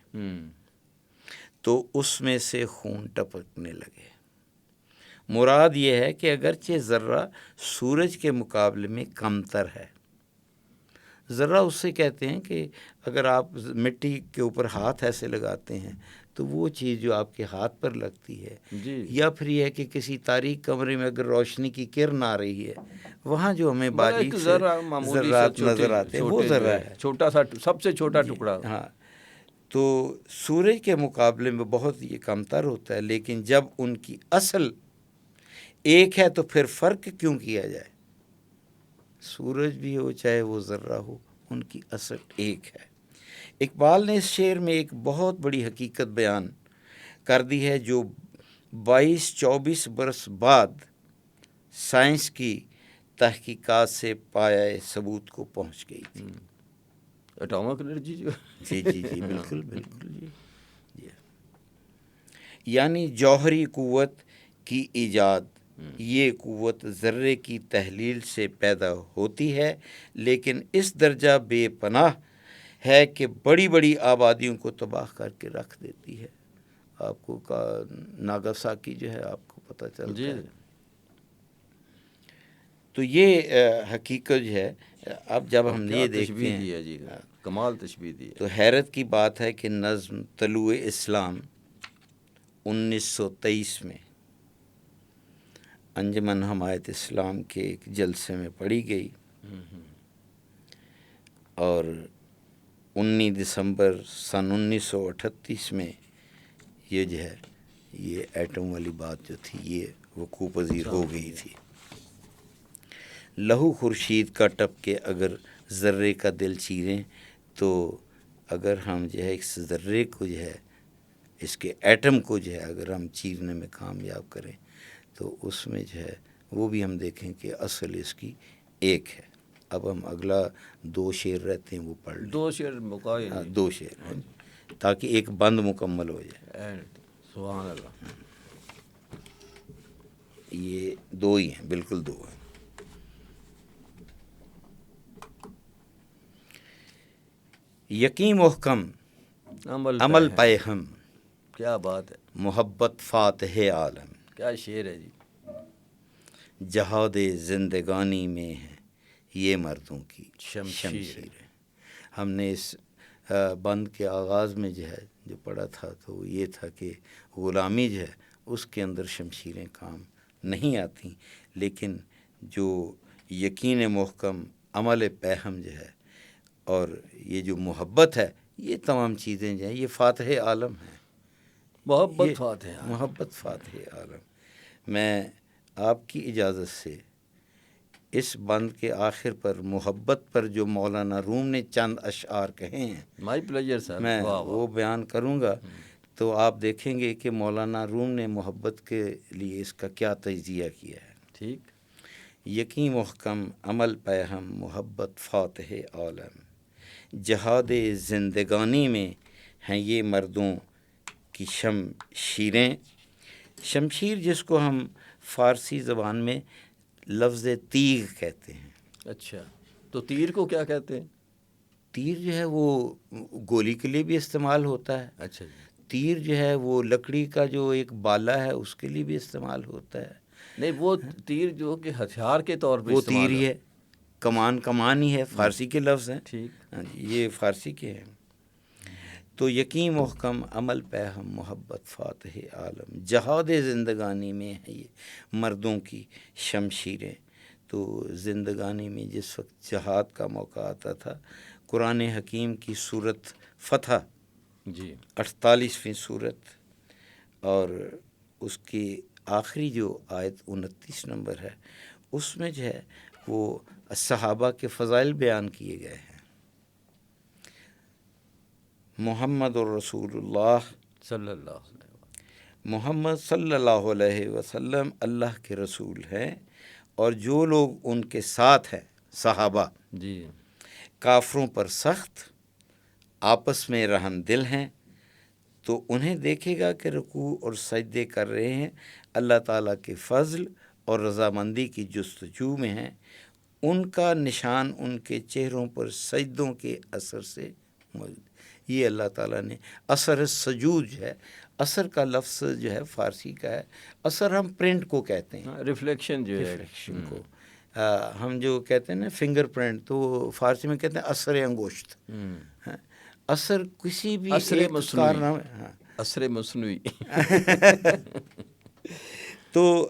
تو اس میں سے خون ٹپکنے لگے. مراد یہ ہے کہ اگرچہ ذرہ سورج کے مقابلے میں کمتر ہے، ذرہ اس سے کہتے ہیں کہ اگر آپ مٹی کے اوپر ہاتھ ایسے لگاتے ہیں تو وہ چیز جو آپ کے ہاتھ پر لگتی ہے یا پھر یہ ہے کہ کسی تاریک کمرے میں اگر روشنی کی کرن آ رہی ہے وہاں جو ہمیں باریک سے ذرات نظر آتے ہیں وہ ذرہ ہے، چھوٹا سا سب سے چھوٹا ٹکڑا. ہاں. تو سورج کے مقابلے میں بہت یہ کمتر ہوتا ہے، لیکن جب ان کی اصل ایک ہے تو پھر فرق کیوں کیا جائے. سورج بھی ہو چاہے وہ ذرہ ہو، ان کی اصل ایک ہے. اقبال نے اس شعر میں ایک بہت بڑی حقیقت بیان کر دی ہے جو 22-24 برس بعد سائنس کی تحقیقات سے پایا ثبوت کو پہنچ گئی تھی. اٹامک انرجی جو جی بالکل جی. یعنی جوہری قوت کی ایجاد، یہ قوت ذرے کی تحلیل سے پیدا ہوتی ہے، لیکن اس درجہ بے پناہ ہے کہ بڑی بڑی آبادیوں کو تباہ کر کے رکھ دیتی ہے. آپ کو ناگاساکی جو ہے آپ کو پتہ چلتا جی ہے. تو یہ حقیقت جو ہے. اب جب ہم یہ دیکھتے تشبیہ ہیں دی ہے جی، کمال تشبیہ دی ہے. تو حیرت کی بات ہے کہ نظم طلوع اسلام 1923 میں انجمن حمایت اسلام کے ایک جلسے میں پڑھی گئی اور 19 دسمبر سن 1938 میں یہ جو ہے یہ ایٹم والی بات جو تھی یہ وقوع پذیر ہو گئی تھی. لہو خورشید کا ٹپ کے اگر ذرے کا دل چیریں تو اگر ہم جو ہے اس ذرے کو جو ہے اس کے ایٹم کو جو ہے اگر ہم چیرنے میں کامیاب کریں تو اس میں جو ہے وہ بھی ہم دیکھیں کہ اصل اس کی ایک ہے. اب ہم اگلا 2 شعر رہتے ہیں وہ پڑھ لیں. 2 شعر مکائے 2 شعر ہیں تاکہ ایک بند مکمل ہو جائے. سبحان اللہ. یہ 2 ہی ہیں، بالکل 2 ہیں. یقین محکم عمل پہ ہم، کیا بات ہے، محبت فاتح عالم. کیا شعر ہے جی. جہاد زندگانی میں ہے یہ مردوں کی شمشیر. ہم نے اس بند کے آغاز میں جو ہے جو پڑھا تھا تو وہ یہ تھا کہ غلامی جو ہے اس کے اندر شمشیریں کام نہیں آتی، لیکن جو یقین محکم عمل پہم جو ہے اور یہ جو محبت ہے یہ تمام چیزیں جو ہیں یہ فاتح عالم ہیں. محبت فاتح. محبت فاتح عالم. میں آپ کی اجازت سے اس بند کے آخر پر محبت پر جو مولانا روم نے چند اشعار کہے ہیں مائی پلیجر سر، میں وہ بیان کروں گا تو آپ دیکھیں گے کہ مولانا روم نے محبت کے لیے اس کا کیا تجزیہ کیا ہے. ٹھیک. یقین محکم عمل پیہم محبت فاتح عالم، جہاد زندگانی میں ہیں یہ مردوں کی شمشیریں. شمشیر جس کو ہم فارسی زبان میں لفظ تیغ کہتے ہیں. اچھا، تو تیر کو کیا کہتے ہیں؟ تیر جو ہے وہ گولی کے لیے بھی استعمال ہوتا ہے. اچھا جی. تیر جو ہے وہ لکڑی کا جو ایک بالا ہے اس کے لیے بھی استعمال ہوتا ہے. نہیں، وہ تیر جو کہ ہتھیار کے طور پہ وہ استعمال تیر ہی ہے. کمان ہی ہے، فارسی کے لفظ ہیں. ٹھیک. ہاں جی، یہ فارسی کے ہیں. تو یقین محکم عمل پیہم محبت فاتح عالم، جہاد زندگانی میں ہے یہ مردوں کی شمشیریں. تو زندگانی میں جس وقت جہاد کا موقع آتا تھا قرآن حکیم کی سورت فتح جی 48ویں سورت اور اس کی آخری جو آیت 29 نمبر ہے اس میں جو ہے وہ صحابہ کے فضائل بیان کیے گئے ہیں. محمد الرسول اللہ صلی اللہ علیہ وسلم، محمد صلی اللہ علیہ وسلم اللہ کے رسول ہیں اور جو لوگ ان کے ساتھ ہیں صحابہ جی کافروں پر سخت آپس میں رحم دل ہیں تو انہیں دیکھے گا کہ رکوع اور سجدے کر رہے ہیں، اللہ تعالیٰ کے فضل اور رضامندی کی جستجو میں ہیں. ان کا نشان ان کے چہروں پر سجدوں کے اثر سے موجود. یہ اللہ تعالیٰ نے اثر سجود جو ہے، اثر کا لفظ جو ہے فارسی کا ہے، اثر ہم پرنٹ کو کہتے ہیں، ریفلیکشن جو ہے، ریفلیکشن کو ہم جو کہتے ہیں نا فنگر پرنٹ تو فارسی میں کہتے ہیں اثر انگشت. اثر کسی بھی ایک کارنامے، اثر مصنوعی. تو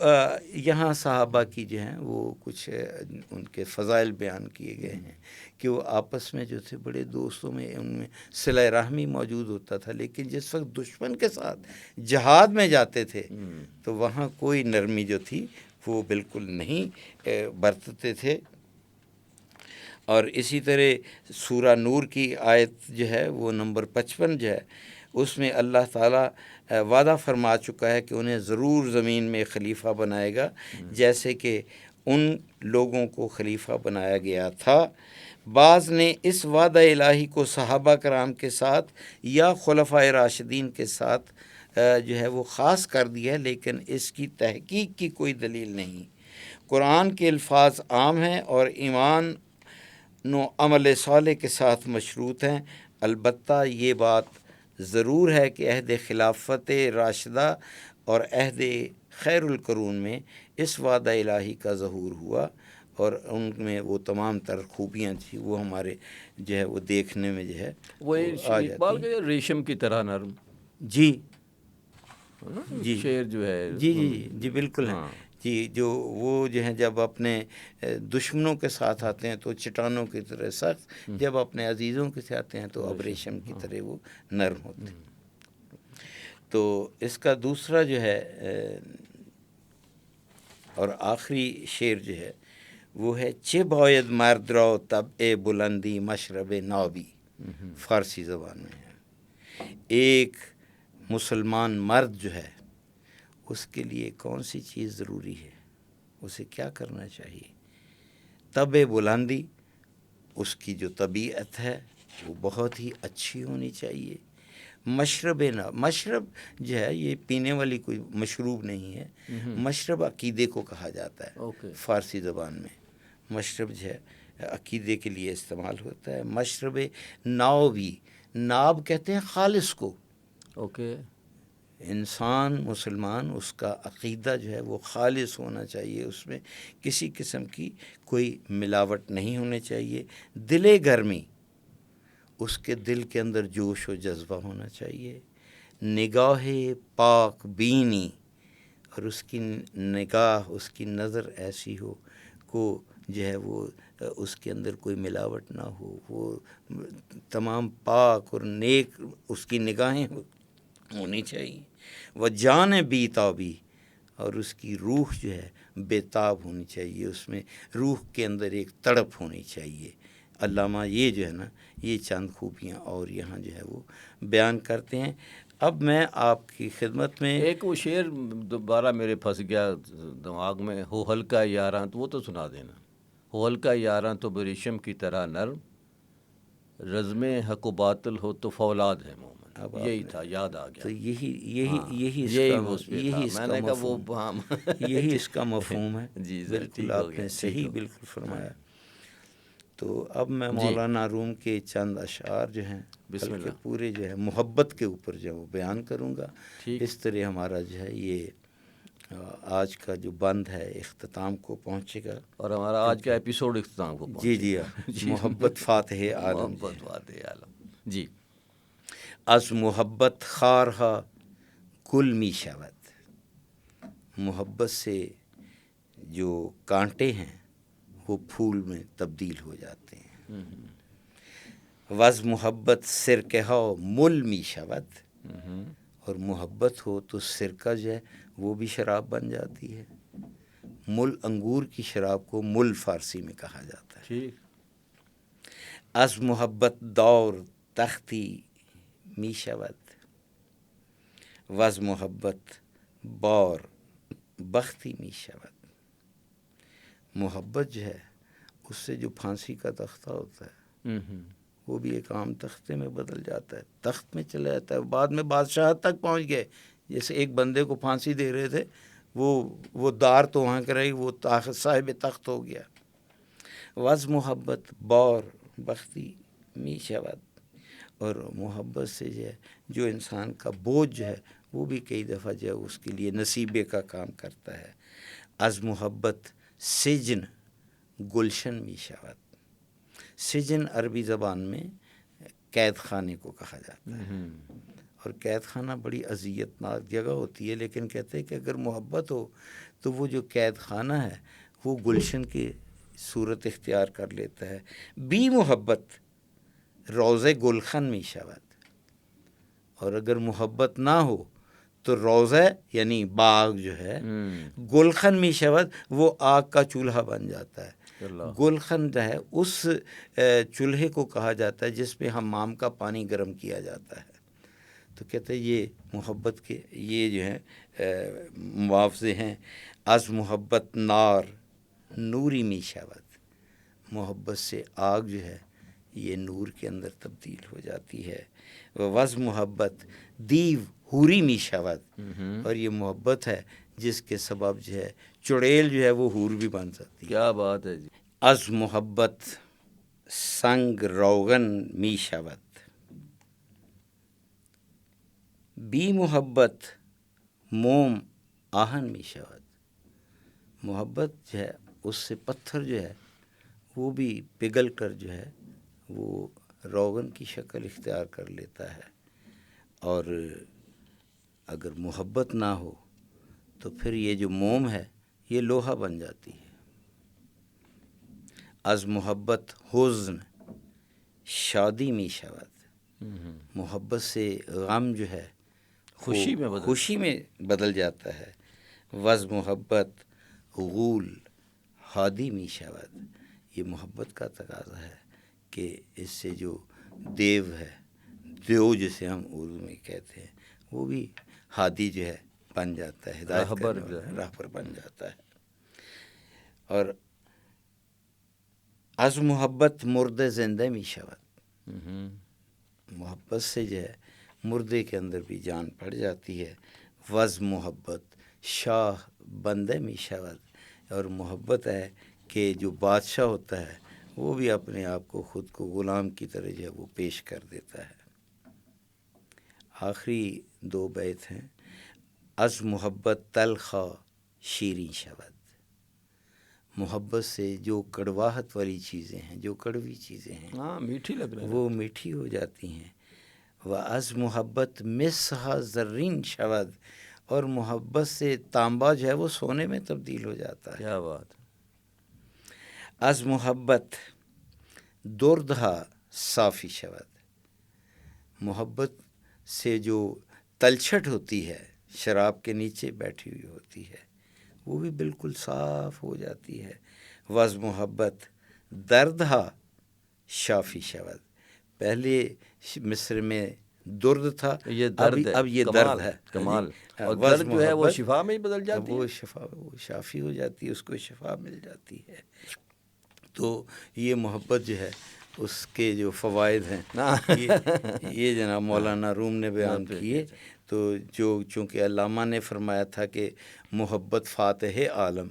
یہاں صحابہ کی جو ہیں وہ کچھ ان کے فضائل بیان کیے گئے ہیں کہ وہ آپس میں جو تھے بڑے دوستوں میں ان میں صلہ رحمی موجود ہوتا تھا، لیکن جس وقت دشمن کے ساتھ جہاد میں جاتے تھے تو وہاں کوئی نرمی جو تھی وہ بالکل نہیں برتتے تھے. اور اسی طرح سورہ نور کی آیت جو ہے وہ نمبر 55 جو ہے اس میں اللہ تعالیٰ وعدہ فرما چکا ہے کہ انہیں ضرور زمین میں خلیفہ بنائے گا جیسے کہ ان لوگوں کو خلیفہ بنایا گیا تھا. بعض نے اس وعدہ الہی کو صحابہ کرام کے ساتھ یا خلفائے راشدین کے ساتھ جو ہے وہ خاص کر دیا ہے، لیکن اس کی تحقیق کی کوئی دلیل نہیں. قرآن کے الفاظ عام ہیں اور ایمان و عمل صالح کے ساتھ مشروط ہیں. البتہ یہ بات ضرور ہے کہ عہد خلافت راشدہ اور عہد خیر القرون میں اس وعدہ الہی کا ظہور ہوا، اور ان میں وہ تمام تر خوبیاں تھیں، وہ ہمارے جو ہے وہ دیکھنے میں جو ہے وہ آ اقبال جاتی ہیں۔ کا ریشم کی طرح نرم، جی جی شعر جو ہے جی جی جی جی بالکل ہے ہاں جی، جو وہ جو ہیں جب اپنے دشمنوں کے ساتھ آتے ہیں تو چٹانوں کی طرح سخت، جب اپنے عزیزوں کے ساتھ آتے ہیں تو اب ریشم کی طرح وہ نرم ہوتے ہیں۔ تو اس کا دوسرا جو ہے اور آخری شعر جو ہے وہ ہے چه باید مرد را طبع بلندی مشرب نابی، فارسی زبان میں ہے۔ ایک مسلمان مرد جو ہے اس کے لیے کون سی چیز ضروری ہے، اسے کیا کرنا چاہیے؟ طبع بلندی، اس کی جو طبیعت ہے وہ بہت ہی اچھی ہونی چاہیے۔ مشرب مشرب جو ہے یہ پینے والی کوئی مشروب نہیں ہے، مشرب عقیدے کو کہا جاتا ہے فارسی زبان میں۔ مشرب جو ہے عقیدے کے لیے استعمال ہوتا ہے۔ مشرب ناوی، ناب کہتے ہیں خالص کو۔ اوکے، انسان مسلمان اس کا عقیدہ جو ہے وہ خالص ہونا چاہیے، اس میں کسی قسم کی کوئی ملاوٹ نہیں ہونی چاہیے۔ دل گرمی، اس کے دل کے اندر جوش و جذبہ ہونا چاہیے۔ نگاہ پاک بینی، اور اس کی نگاہ، اس کی نظر ایسی ہو کو جو ہے وہ اس کے اندر کوئی ملاوٹ نہ ہو، وہ تمام پاک اور نیک اس کی نگاہیں ہونی چاہیے۔ وہ جان بے تابی، اور اس کی روح جو ہے بے تاب ہونی چاہیے، اس میں روح کے اندر ایک تڑپ ہونی چاہیے۔ علامہ یہ جو ہے نا یہ چند خوبیاں اور یہاں جو ہے وہ بیان کرتے ہیں۔ اب میں آپ کی خدمت میں ایک وہ شعر دوبارہ میرے پھنس گیا دماغ میں، ہو ہلکا یاراں، تو وہ تو سنا دینا۔ ہو ہلکا یاراں تو بریشم کی طرح نرم، رزم حق و باطل ہو تو فولاد ہے مومن۔ یہی تھا، یاد آ گیا۔ تو یہی اس کا مفہوم، یہی اس کا مفہوم ہے۔ جی سر، بالکل ٹھیک ہو آپ گیا، نے صحیح بالکل فرمایا۔ تو اب میں جی مولانا روم کے چند اشعار جو ہیں بسم بلکہ اللہ۔ پورے جو ہے محبت کے اوپر جو وہ بیان کروں گا۔ ٹھیک، اس طرح ہمارا جو ہے یہ آج کا جو بند ہے اختتام کو پہنچے گا، اور ہمارا آج کا ایپیسوڈ اختتام کو جی پہنچے جی محبت فاتح عالم۔ محبت فاتح عالم۔ جی، از محبت خارہا گل می شود، محبت سے جو کانٹے ہیں وہ پھول میں تبدیل ہو جاتے ہیں۔ وز محبت سرکہا مل می شود، اور محبت ہو تو سرکہ جو ہے وہ بھی شراب بن جاتی ہے۔ مل انگور کی شراب کو مل فارسی میں کہا جاتا ہے۔ ٹھیک، از محبت دور تختی می شود، وز محبت بار بختی می شود، محبت جو ہے اس سے جو پھانسی کا تختہ ہوتا ہے وہ بھی ایک عام تختے میں بدل جاتا ہے، تخت میں چلا جاتا ہے، بعد میں بادشاہت تک پہنچ گئے۔ جیسے ایک بندے کو پھانسی دے رہے تھے، وہ دار تو وہاں کا رہی، وہ صاحب تخت ہو گیا۔ وز محبت بار بختی می شود، اور محبت سے جو ہے جو انسان کا بوجھ جو ہے وہ بھی کئی دفعہ جو ہے اس کے لیے نصیبے کا کام کرتا ہے۔ از محبت سجن گلشن می شود، سجن عربی زبان میں قید خانے کو کہا جاتا ہے، اور قید خانہ بڑی اذیت ناک جگہ ہوتی ہے، لیکن کہتے ہیں کہ اگر محبت ہو تو وہ جو قید خانہ ہے وہ گلشن کی صورت اختیار کر لیتا ہے۔ بی محبت روضہ گلخن می شود، اور اگر محبت نہ ہو تو روضہ یعنی باغ جو ہے گلخن می شود، وہ آگ کا چولہا بن جاتا ہے۔ گلخن جو ہے اس چولہے کو کہا جاتا ہے جس میں حمام کا پانی گرم کیا جاتا ہے۔ تو کہتے ہیں یہ محبت کے یہ جو ہیں معاوضے ہیں۔ از محبت نار نوری می شود، محبت سے آگ جو ہے یہ نور کے اندر تبدیل ہو جاتی ہے۔ وز محبت دیو حوری می شود، اور یہ محبت ہے جس کے سبب جو ہے چڑیل جو ہے وہ حور بھی بن سکتی ہے۔ کیا بات ہے جی۔ از محبت سنگ روغن می شود، بی محبت موم آہن می شود. محبت جو ہے اس سے پتھر جو ہے وہ بھی پگھل کر جو ہے وہ روغن کی شکل اختیار کر لیتا ہے. اور اگر محبت نہ ہو تو پھر یہ جو موم ہے یہ لوہا بن جاتی ہے. از محبت حزن شادی می شود. محبت سے غم جو ہے خوشی میں بدل جاتا ہے. وز محبت غول ہادی می شود. یہ محبت کا تقاضا ہے کہ اس سے جو دیو ہے، دیو جسے ہم اردو میں کہتے ہیں، وہ بھی ہادی جو ہے بن جاتا ہے، ہدایت کرنے والا راہبر بن جاتا ہے. اور از محبت مرد زندہ می شود. محبت سے جو ہے مردے کے اندر بھی جان پڑ جاتی ہے. وز محبت شاہ بندہ می شود. اور محبت ہے کہ جو بادشاہ ہوتا ہے وہ بھی اپنے آپ کو خود کو غلام کی طرح جو ہے وہ پیش کر دیتا ہے. آخری 2 بیت ہیں. از محبت تلخا شیریں شود. محبت سے جو کڑواہٹ والی چیزیں ہیں، جو کڑوی چیزیں ہیں، میٹھی لگ رہی وہ میٹھی ہو جاتی ہیں. و از محبت مسحا زرین شود. اور محبت سے تانبا جو ہے وہ سونے میں تبدیل ہو جاتا ہے. کیا بات. از محبت دردھا صافی شود. محبت سے جو تلچھٹ ہوتی ہے، شراب کے نیچے بیٹھی ہوئی ہوتی ہے، وہ بھی بالکل صاف ہو جاتی ہے. وز محبت دردھا شافی شود. پہلے مصر میں درد تھا، یہ درد ہے، اب یہ درد ہے. کمال. اور درد جو ہے وہ شفا میں ہی بدل جاتی ہے. وہ شفا، وہ شافی ہو جاتی ہے، اس کو شفا مل جاتی ہے. تو یہ محبت جو ہے اس کے جو فوائد ہیں یہ جناب مولانا روم نے بیان کیے. تو چونکہ علامہ نے فرمایا تھا کہ محبت فاتح عالم،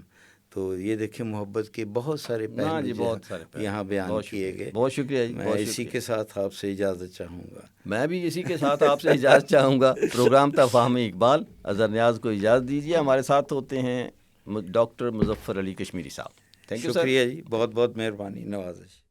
تو یہ دیکھیں محبت کے بہت سارے پہلو یہاں بیان کیے گئے. بہت شکریہ جی. میں اسی کے ساتھ آپ سے اجازت چاہوں گا. میں بھی اسی کے ساتھ آپ سے اجازت چاہوں گا. پروگرام تھا فہم اقبال. اظہر نیاز کو اجازت دیجیے. ہمارے ساتھ ہوتے ہیں ڈاکٹر مظفر علی کشمیری صاحب. شکریہ جی، بہت بہت مہربانی، نوازش.